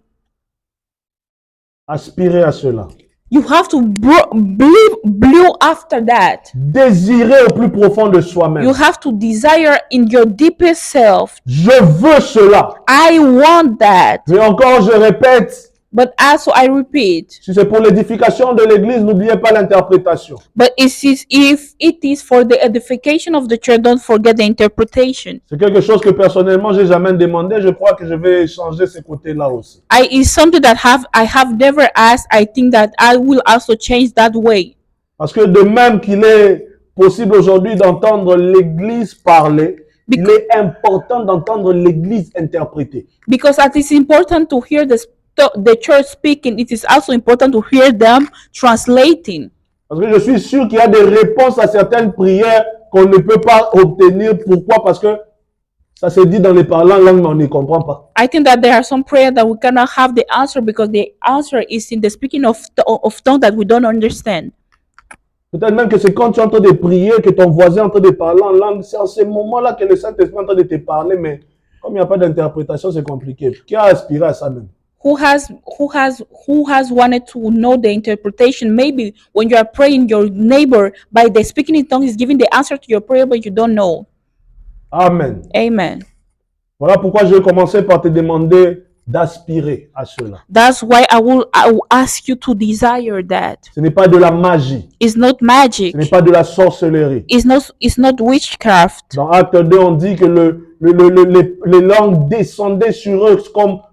Aspirer à cela. You have to blew after that. Désirer au plus profond de soi-même. You have to desire in your deepest self. Je veux cela. I want that. Et encore, je répète, But also I repeat, si c'est pour l'édification de l'Église, n'oubliez pas l'interprétation. but if it is for the edification of the church, don't forget the interpretation. C'est quelque chose que personnellement, j'ai jamais demandé. Je crois que je vais changer ce côté-là aussi. It's something that I have never asked. I think that I will also change that way. Parce que de même qu'il est possible aujourd'hui d'entendre l'Église parler, il est important d'entendre l'Église interpréter. Because it is important to hear the church speaking, it is also important to hear them translating. Parce que je suis sûr qu'il y a des réponses à certaines prières qu'on ne peut pas obtenir. Pourquoi? Parce que ça se dit dans les parlants langues, mais on ne comprend pas. I think that there are some prayers that we cannot have the answer because the answer is in the speaking of tongue that we don't understand. Peut-être même que c'est quand tu es en train de prier, que ton voisin est en train de parler en langue. C'est en ce moment-là que le Saint-Esprit est en train de te parler, mais comme il n'y a pas d'interprétation, c'est compliqué. Qui a aspiré à ça même? Who has wanted to know the interpretation? Maybe when you are praying, your neighbor by the speaking in tongues is giving the answer to your prayer, but you don't know. Amen. Amen. Voilà pourquoi je vais commencer par te demander d'aspirer à cela. That's why I will ask you to desire that. Ce n'est pas de la magie. It's not magic. Ce n'est pas de la sorcellerie. It's not witchcraft. Dans Acte 2, on dit que les langues descendaient sur eux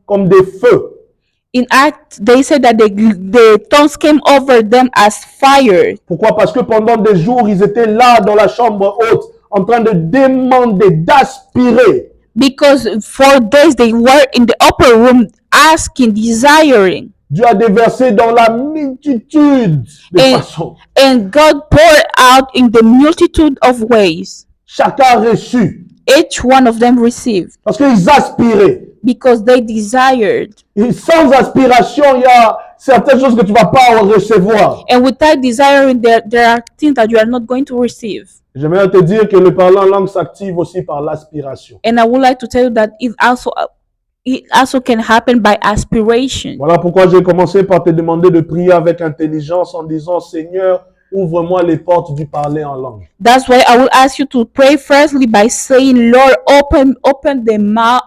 comme des feux. In Acts, they said that the tongues came over them as fire. Pourquoi? Parce que pendant des jours, ils étaient là dans la chambre haute, en train de demander, d'aspirer. Because for days they were in the upper room asking, desiring. Dieu a déversé dans la multitude de façons. And God poured out in the multitude of ways. Chacun a reçu. Each one of them received. Parce qu'ils aspiraient. Because they desired. Et sans aspiration, il y a certaines choses que tu ne vas pas recevoir. And without desiring, there are things that you are not going to receive. J'aimerais te dire que le parlant en langue s'active aussi par l'aspiration. And I would like to tell you that it also can happen by aspiration. Voilà pourquoi j'ai commencé par te demander de prier avec intelligence en disant, Seigneur, ouvre-moi les portes du parler en langue. That's why I will ask you to pray firstly by saying, Lord, open the mouth,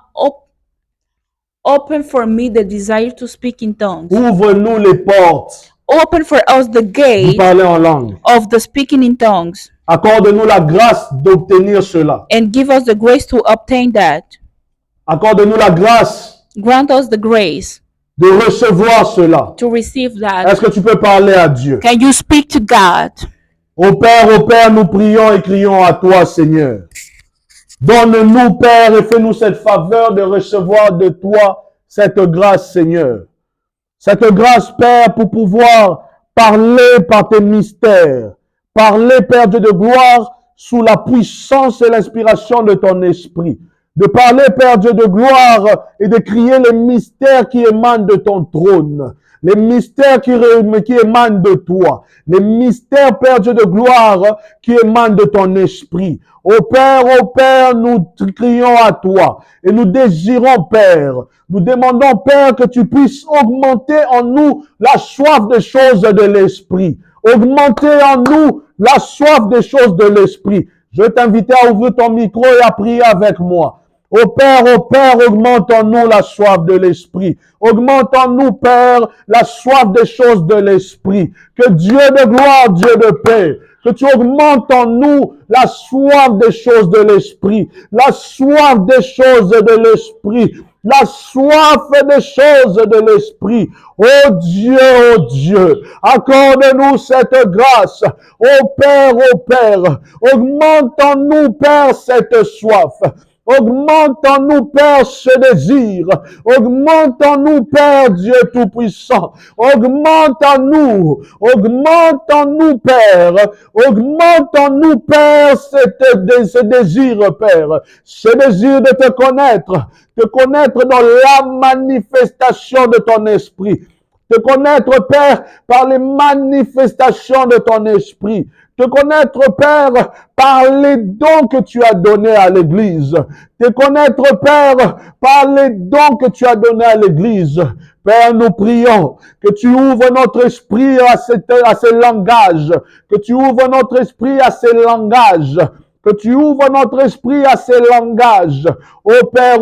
open for me the desire to speak in tongues. Ouvre-nous les portes Open for us the du gate parler en langue. of the speaking in tongues. Accorde-nous la grâce d'obtenir cela. And give us the grace to obtain that. Accorde-nous la grâce Grant us the grace de recevoir cela. to receive that. Est-ce que tu peux parler à Dieu? Can you speak to God? Ô Père, nous prions et crions à toi, Seigneur. Donne-nous, Père, et fais-nous cette faveur de recevoir de toi cette grâce, Seigneur. Cette grâce, Père, pour pouvoir parler par tes mystères. Parler, Père Dieu de gloire, sous la puissance et l'inspiration de ton esprit. De parler, Père Dieu de gloire, et de crier les mystères qui émanent de ton trône. Les mystères qui émanent de toi. Les mystères, Père Dieu de gloire, qui émanent de ton esprit. Ô Père, nous crions à toi. Et nous désirons, Père. Nous demandons, Père, que tu puisses augmenter en nous la soif des choses de l'esprit. Augmenter en nous la soif des choses de l'esprit. Je vais t'inviter à ouvrir ton micro et à prier avec moi. Ô Père, augmente en nous la soif de l'esprit. Augmente en nous, Père, la soif des choses de l'esprit. Que Dieu de gloire, Dieu de paix, que tu augmentes en nous la soif des choses de l'esprit. La soif des choses de l'esprit. La soif des choses de l'esprit. Oh Dieu, accorde-nous cette grâce. Oh Père, augmente en nous, Père, cette soif. Augmente en nous, Père, ce désir. Augmente en nous, Père, Dieu Tout-Puissant. Augmente en nous, Père. Augmente en nous, Père, ce désir, Père. Ce désir de te connaître dans la manifestation de ton esprit. Te connaître, Père, par les manifestations de ton esprit. Te connaître, Père, par les dons que tu as donnés à l'Église. Te connaître, Père, par les dons que tu as donnés à l'Église. Père, nous prions que tu ouvres notre esprit à ces langages. Que tu ouvres notre esprit à ces langages. Que tu ouvres notre esprit à ces langages. Ô Père,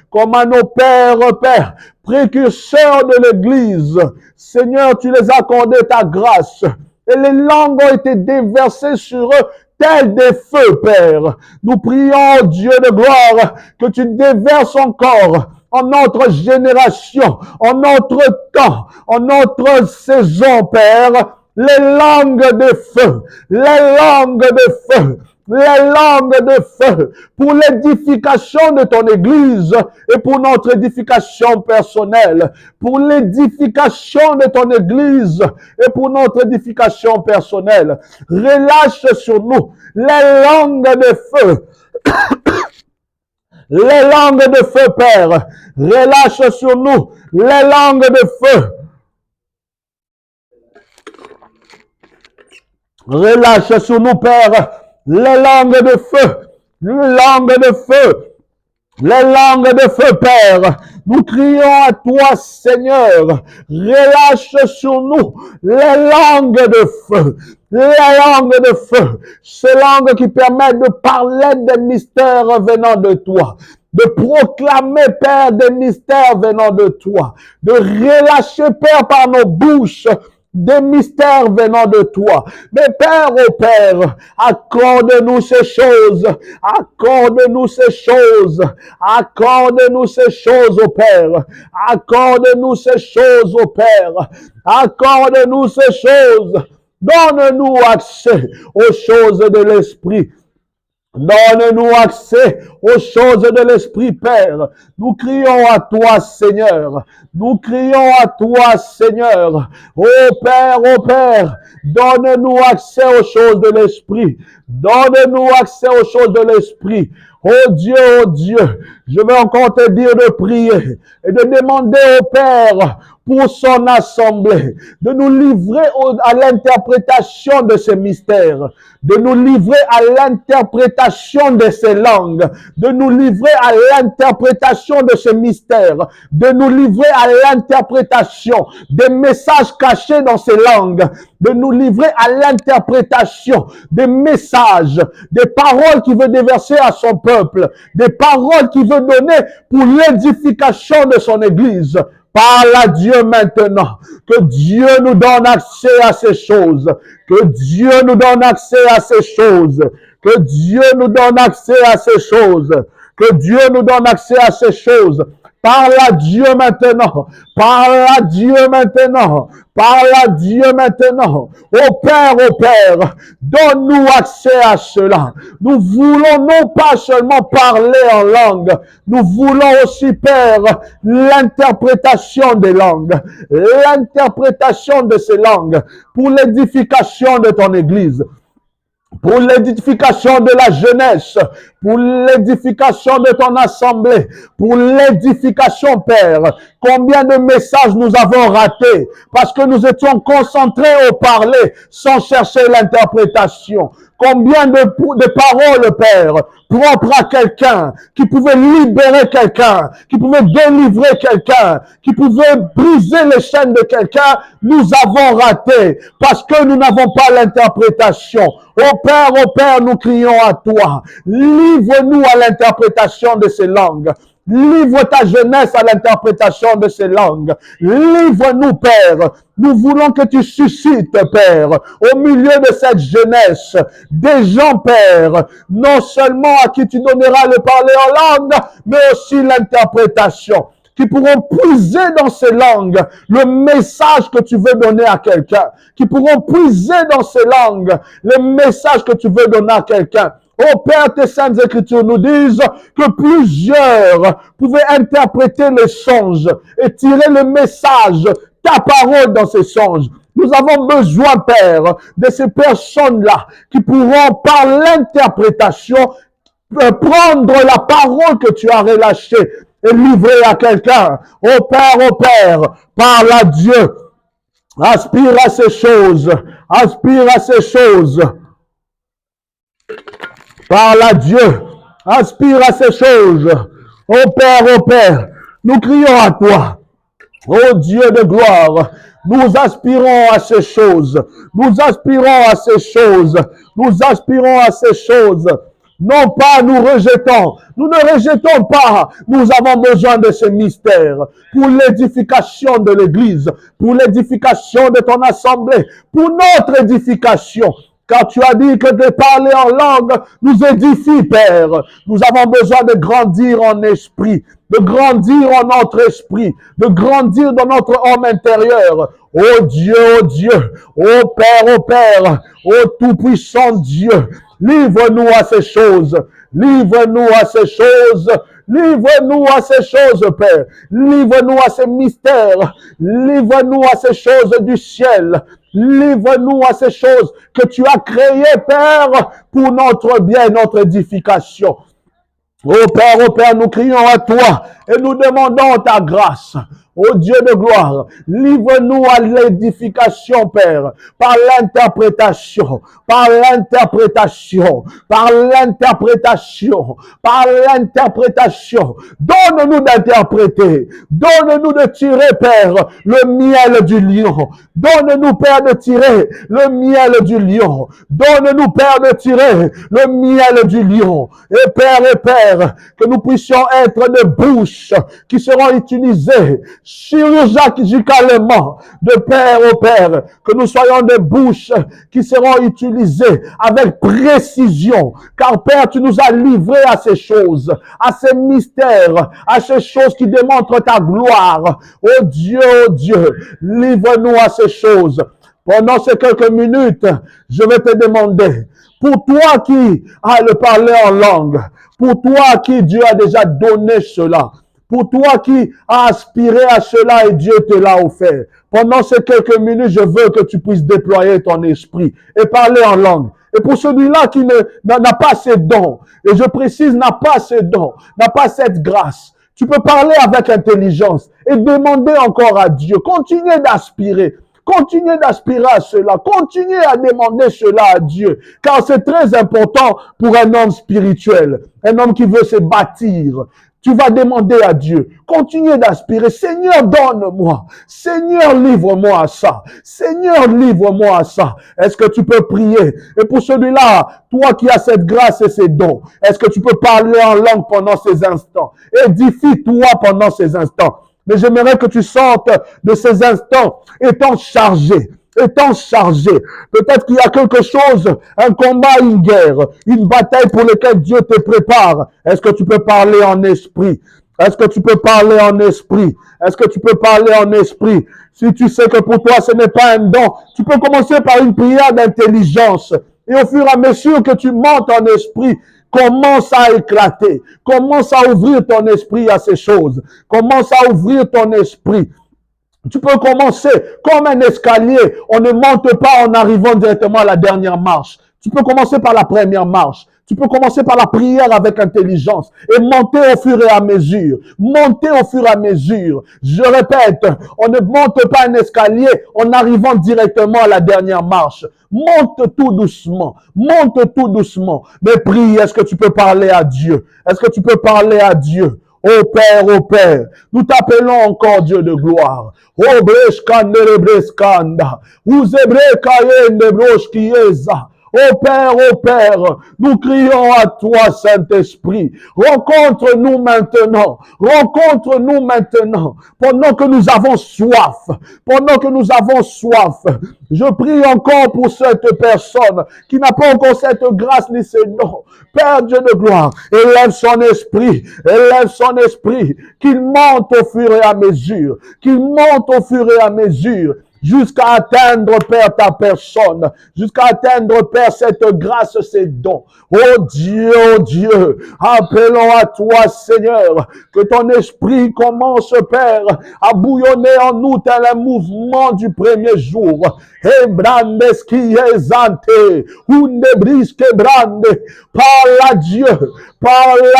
comme à nos pères, Père, précurseurs de l'Église. Seigneur, tu les as accordé ta grâce. Et les langues ont été déversées sur eux tels des feux, Père. Nous prions, Dieu de gloire, que tu déverses encore en notre génération, en notre temps, en notre saison, Père, les langues de feu, les langues de feu pour l'édification de ton Église et pour notre édification personnelle, pour l'édification de ton Église et pour notre édification personnelle. Relâche sur nous les langues de feu. Les langues de feu, Père. Relâche sur nous les langues de feu. Relâche sur nous, Père, les langues de feu, les langues de feu, les langues de feu, Père. Nous crions à toi, Seigneur. Relâche sur nous les langues de feu. Les langues de feu. Ces langues qui permettent de parler des mystères venant de toi. De proclamer, Père, des mystères venant de toi. De relâcher, Père, par nos bouches des mystères venant de toi. Mais Père, oh Père, accorde-nous ces choses. Accorde-nous ces choses. Accorde-nous ces choses, oh Père. Accorde-nous ces choses, oh Père. Accorde-nous ces choses. Donne-nous accès aux choses de l'Esprit. Donne-nous accès aux choses de l'Esprit, Père. Nous crions à toi, Seigneur. Nous crions à toi, Seigneur. Oh Père, donne-nous accès aux choses de l'Esprit. Donne-nous accès aux choses de l'Esprit. Oh Dieu, je veux encore te dire de prier et de demander au Père pour son assemblée, de nous livrer à l'interprétation de ces mystères, de nous livrer à l'interprétation de ces langues, de nous livrer à l'interprétation de ces mystères, de nous livrer à l'interprétation des messages cachés dans ces langues, de nous livrer à l'interprétation des messages, des paroles qu'il veut déverser à son peuple, des paroles qu'il veut donner pour l'édification de son Église. Parle à Dieu maintenant, que Dieu nous donne accès à ces choses, que Dieu nous donne accès à ces choses, que Dieu nous donne accès à ces choses, que Dieu nous donne accès à ces choses. Parle à Dieu maintenant. Parle à Dieu maintenant. Parle à Dieu maintenant. Ô Père, donne-nous accès à cela. Nous voulons non pas seulement parler en langue, nous voulons aussi, Père, l'interprétation des langues, l'interprétation de ces langues pour l'édification de ton Église, pour l'édification de la jeunesse, pour l'édification de ton assemblée, pour l'édification, Père. Combien de messages nous avons ratés parce que nous étions concentrés au parler sans chercher l'interprétation. Combien de paroles, Père, propres à quelqu'un, qui pouvaient libérer quelqu'un, qui pouvaient délivrer quelqu'un, qui pouvaient briser les chaînes de quelqu'un, nous avons raté parce que nous n'avons pas l'interprétation. Ô Père, nous crions à toi. Livre-nous à l'interprétation de ces langues. Livre ta jeunesse à l'interprétation de ces langues. Livre-nous, Père. Nous voulons que tu suscites, Père, au milieu de cette jeunesse, des gens, Père, non seulement à qui tu donneras le parler en langue, mais aussi l'interprétation, qui pourront puiser dans ces langues le message que tu veux donner à quelqu'un, qui pourront puiser dans ces langues le message que tu veux donner à quelqu'un. Oh Père, tes saintes écritures nous disent que plusieurs pouvaient interpréter les songes et tirer le message, ta parole dans ces songes. Nous avons besoin, Père, de ces personnes-là qui pourront, par l'interprétation, prendre la parole que tu as relâchée et livrer à quelqu'un. Oh Père, parle à Dieu. Aspire à ces choses. Aspire à ces choses. Parle à Dieu. Aspire à ces choses. Oh Père, nous crions à toi. Oh Dieu de gloire, nous aspirons à ces choses. Nous aspirons à ces choses. Nous aspirons à ces choses. Non pas nous rejetons. Nous ne rejetons pas. Nous avons besoin de ces mystères pour l'édification de l'Église, pour l'édification de ton assemblée, pour notre édification. Car tu as dit que de parler en langue nous édifie, Père. Nous avons besoin de grandir en esprit, de grandir en notre esprit, de grandir dans notre homme intérieur. Oh Dieu, oh Père, oh Tout-Puissant Dieu, Livre-nous à ces choses. Livre-nous à ces choses. Livre-nous à ces choses, Père. Livre-nous à ces mystères. Livre-nous à ces choses du ciel. Livre-nous à ces choses que tu as créées, Père, pour notre bien, notre édification. Ô Père, nous crions à toi et nous demandons ta grâce. Ô Dieu de gloire, livre-nous à l'édification, Père, par l'interprétation, par l'interprétation, par l'interprétation, par l'interprétation. Donne-nous d'interpréter, donne-nous de tirer, Père, le miel du lion. Donne-nous, Père, de tirer le miel du lion. Donne-nous, Père, de tirer le miel du lion. Et Père, que nous puissions être des bouches qui seront utilisées chirurgicalement de Père au Père, que nous soyons des bouches qui seront utilisées avec précision, car Père, tu nous as livrés à ces choses, à ces mystères, à ces choses qui démontrent ta gloire. Oh Dieu, livre-nous à ces choses. Pendant ces quelques minutes, je vais te demander, pour toi qui as le parler en langue, pour toi qui Dieu a déjà donné cela, pour toi qui as aspiré à cela et Dieu te l'a offert. Pendant ces quelques minutes, je veux que tu puisses déployer ton esprit et parler en langue. Et pour celui-là qui n'a pas ces dons, et je précise, n'a pas ces dons, n'a pas cette grâce, tu peux parler avec intelligence et demander encore à Dieu. Continuez d'aspirer. Continuez d'aspirer à cela. Continuez à demander cela à Dieu. Car c'est très important pour un homme spirituel. Un homme qui veut se bâtir. Tu vas demander à Dieu. Continuez d'aspirer. Seigneur, donne-moi. Seigneur, livre-moi à ça. Seigneur, livre-moi à ça. Est-ce que tu peux prier? Et pour celui-là, toi qui as cette grâce et ces dons, est-ce que tu peux parler en langue pendant ces instants? Édifie-toi pendant ces instants. Mais j'aimerais que tu sortes de ces instants étant chargé. Peut-être qu'il y a quelque chose, un combat, une guerre, une bataille pour laquelle Dieu te prépare. Est-ce que tu peux parler en esprit? Est-ce que tu peux parler en esprit? Est-ce que tu peux parler en esprit? Si tu sais que pour toi ce n'est pas un don, tu peux commencer par une prière d'intelligence. Et au fur et à mesure que tu montes en esprit, commence à éclater. Commence à ouvrir ton esprit à ces choses. Commence à ouvrir ton esprit. Tu peux commencer comme un escalier. On ne monte pas en arrivant directement à la dernière marche. Tu peux commencer par la première marche. Tu peux commencer par la prière avec intelligence et monter au fur et à mesure. Monter au fur et à mesure. Je répète, on ne monte pas un escalier en arrivant directement à la dernière marche. Monte tout doucement. Monte tout doucement. Mais prie, est-ce que tu peux parler à Dieu? Est-ce que tu peux parler à Dieu? Ô Père, nous t'appelons encore Dieu de gloire. Ô Breshkande Breskanda, Uzebrekayende Broshkieza. Ô Père, nous crions à toi, Saint-Esprit. Rencontre-nous maintenant. Pendant que nous avons soif. Je prie encore pour cette personne qui n'a pas encore cette grâce ni ce nom. Père Dieu de gloire, élève son esprit, qu'il monte au fur et à mesure, jusqu'à atteindre, Père, ta personne, jusqu'à atteindre, Père, cette grâce, ces dons. Oh Dieu, appelons à toi, Seigneur, que ton esprit commence, Père, à bouillonner en nous tel un mouvement du premier jour. Parle à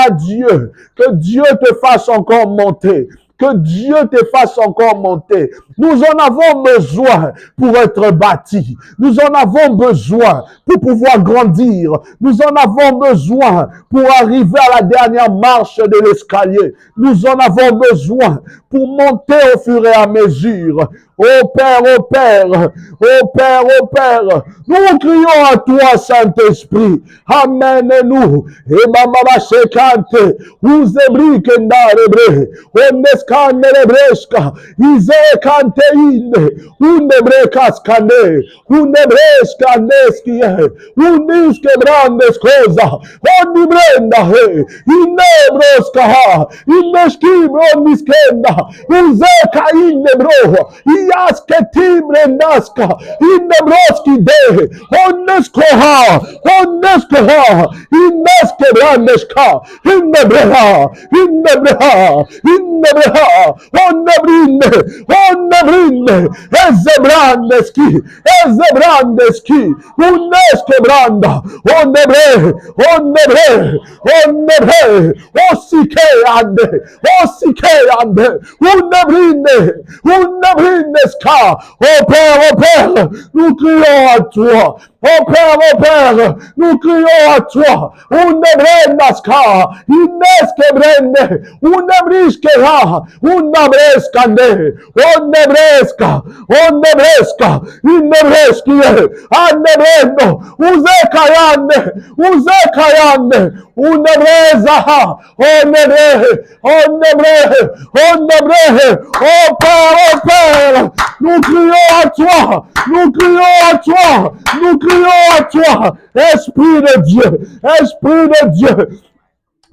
Dieu, que Dieu te fasse encore monter. Que Dieu te fasse encore monter. Nous en avons besoin pour être bâtis. Nous en avons besoin pour pouvoir grandir. Nous en avons besoin pour arriver à la dernière marche de l'escalier. Nous en avons besoin pour monter au fur et à mesure. Ô Père, nous crions à toi, Saint-Esprit. Amène-nous. Et Mama Shekante, Uzebri Kendarebre, Ondes Unebreska, Izekanteine, Unebrekascane, Unebrescaneskie, Uniske brandes cosa, Onibrenda, Inebroska, Ineskibrondiskenda, Uzeka inebro, Iasketibrendaska, Inebroski de, Oneskoha, Oneskoha, Ineskebrandeska, Inebreha, Inebreha, Inebreha, Onebrinde, Onebrinde, Ezebrandeski, Ezebrandeski, Uneskebranda, Onebre, Onebre, Onebre, Osikeande, Osikeande, Unebrinde, Unebrindeska, au Père, nous crions à toi, au Père, nous crions à toi, Unebrendaska, Ineskebrende, Unebriskera, Unabreskande, Onebreska, Onebreska, Inebreskie, Anebrendo, Uzekayande, Uzekayande, Unebrezaha, Onebre, Onebre, Onebre, au Père, nous crions à toi, nous crions à toi, nous crions à toi, Esprit de Dieu, Esprit de Dieu.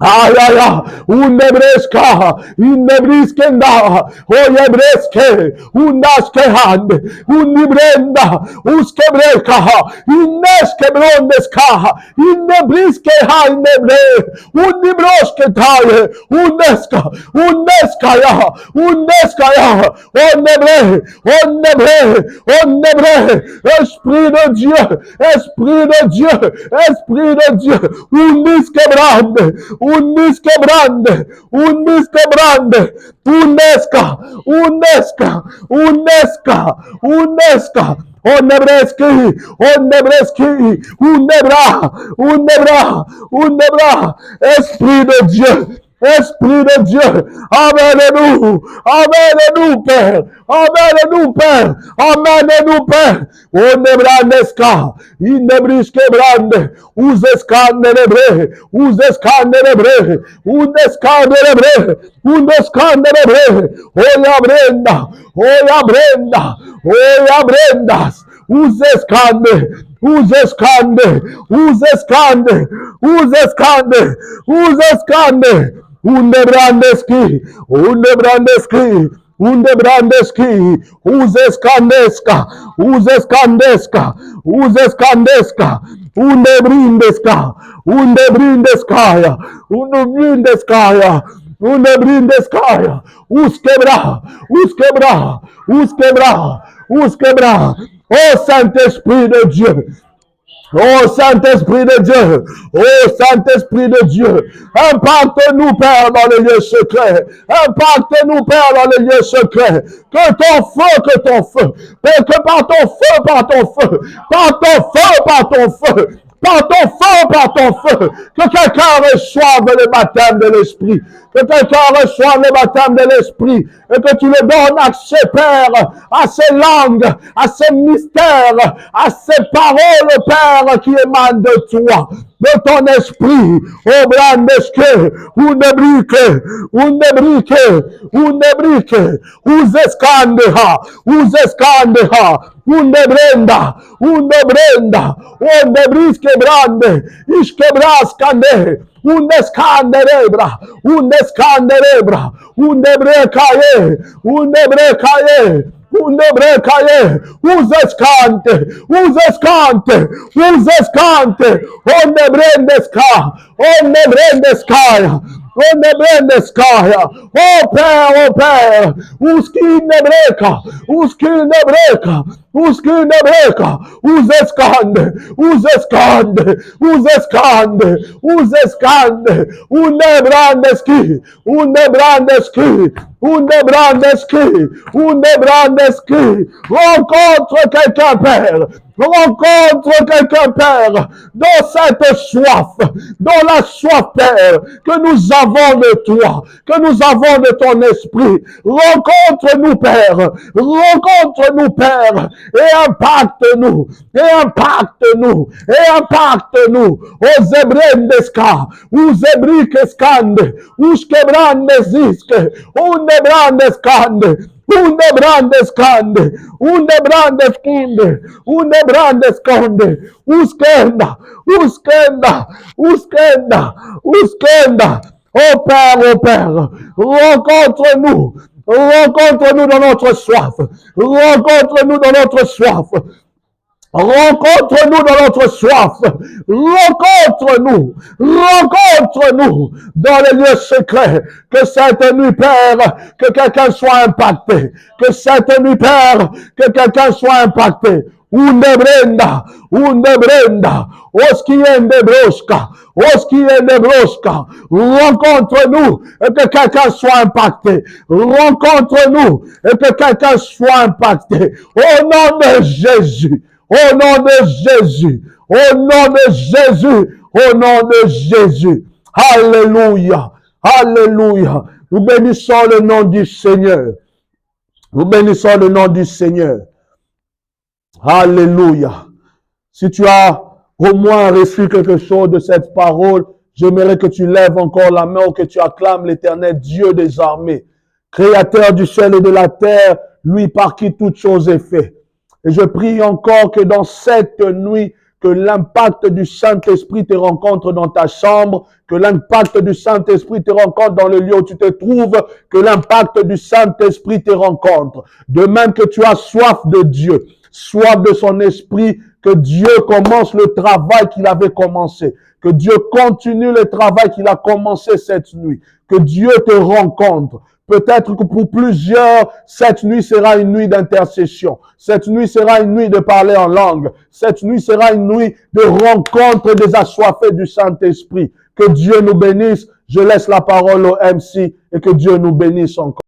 Aïe, aïe, aïe, Unebreska, Inebriskenda, Oyebreske, Unaskehand, Unibrenda, Uskebreka, Ineskebrondeska, Inebriskeha, Inebre, Unibrosketaye, Uneska, Uneskaya, Uneskaya, Onebre, Onebre, Onebre, Esprit de Dieu, Esprit de Dieu, Esprit de Dieu, Uniskebrande, Uniskebrande, Uniskebrande, Uneska, Uneska, Uneska, Uneska, Onebreski, Onebreski, Unebra, Unebra, Unebra, Esprit de Dieu, Esprit de Dieu, amène-nous, Père, amène-nous, Père, amène-nous, Père, Onebrandeska, Inebriske-brande, Uzeskanderebre, Uzeskanderebre, Uzeskanderebre, Uzeskanderebre, Oya Brenda, Oya Brenda, Oya Brendas, Uzeskande, Uzeskande, Uzeskande, Uzeskande, Uzeskande, Unebrandeski, Unebrandeski, Unebrandeski, Uzeskandeska, Uzeskandeska, Uzeskandeska, Unebrindeska, Unebrindeskaya, Unebrindeskaya, Unebrindeskaya, Uskebra, Uskebra, Uskebra, Uskebra, oh Saint-Esprit de Dieu, oh Saint-Esprit de Dieu, oh Saint-Esprit de Dieu, impacte-nous Père dans les lieux secrets, impacte-nous Père dans les lieux secrets, que ton feu, Père, que par ton feu, par ton feu, par ton feu, par ton feu, par ton feu, que quelqu'un reçoive le baptême de l'Esprit, que quelqu'un reçoive le baptême de l'Esprit, et que tu le donnes accès, Père, à ces langues, à ces mystères, à ces paroles, Père, qui émanent de toi, de ton esprit, au brandeske, unebrike, unebrike, unebrike, uzeskandeha, uzeskandeha, unebrenda, unebrenda, unebriske brande, iskebraskande, uneskanderebra, uneskanderebra, unebrekaye, unebrekaye, Unebrekaye, uzeskante, uzeskante, uzeskante, onebrendeska, onebrendeskaya, onebrendeskaya, oh Père, uskinebreka, uskinebreka, uskinebreka, uzeskande, uzeskande, uzeskande, uzeskande, unebrandeski, unebrandeski, Unebrandeski, Unebrandeski, rencontre quelqu'un, Père, Rencontre quelqu'un, Père, dans cette soif, dans la soif, Père, que nous avons de toi, que nous avons de ton esprit. Rencontre-nous, Père. Rencontre-nous, Père, et impacte-nous, et impacte-nous, et impacte-nous. O zebrendeska, ou zebrikeskande, ou skebrandeziske, ou nebrandeskande, unde brandes kande, unde brandes kunde, unde brandes konde, uskenda, uskenda, uskenda, uskenda. Oh Père, rencontre-nous, rencontre-nous dans notre soif, rencontre-nous dans notre soif. Rencontre-nous dans notre soif. Rencontre-nous. Rencontre-nous dans les lieux secrets. Que cette nuit, Père, que quelqu'un soit impacté. Que cette nuit, Père, que quelqu'un soit impacté. Unde brenda, oskiende broska, oskiende broska. Rencontre-nous et que quelqu'un soit impacté. Rencontre-nous et que quelqu'un soit impacté. Au nom de Jésus. Au nom de Jésus, au nom de Jésus, au nom de Jésus. Alléluia, alléluia. Nous bénissons le nom du Seigneur. Nous bénissons le nom du Seigneur. Alléluia. Si tu as au moins reçu quelque chose de cette parole, j'aimerais que tu lèves encore la main ou que tu acclames l'Éternel Dieu des armées, Créateur du ciel et de la terre, lui par qui toute chose est faite. Et je prie encore que dans cette nuit, que l'impact du Saint-Esprit te rencontre dans ta chambre, que l'impact du Saint-Esprit te rencontre dans le lieu où tu te trouves, que l'impact du Saint-Esprit te rencontre. De même que tu as soif de Dieu, soif de son esprit, que Dieu commence le travail qu'il avait commencé, que Dieu continue le travail qu'il a commencé cette nuit, que Dieu te rencontre. Peut-être que pour plusieurs, cette nuit sera une nuit d'intercession. Cette nuit sera une nuit de parler en langue. Cette nuit sera une nuit de rencontre des assoiffés du Saint-Esprit. Que Dieu nous bénisse. Je laisse la parole au MC et que Dieu nous bénisse encore.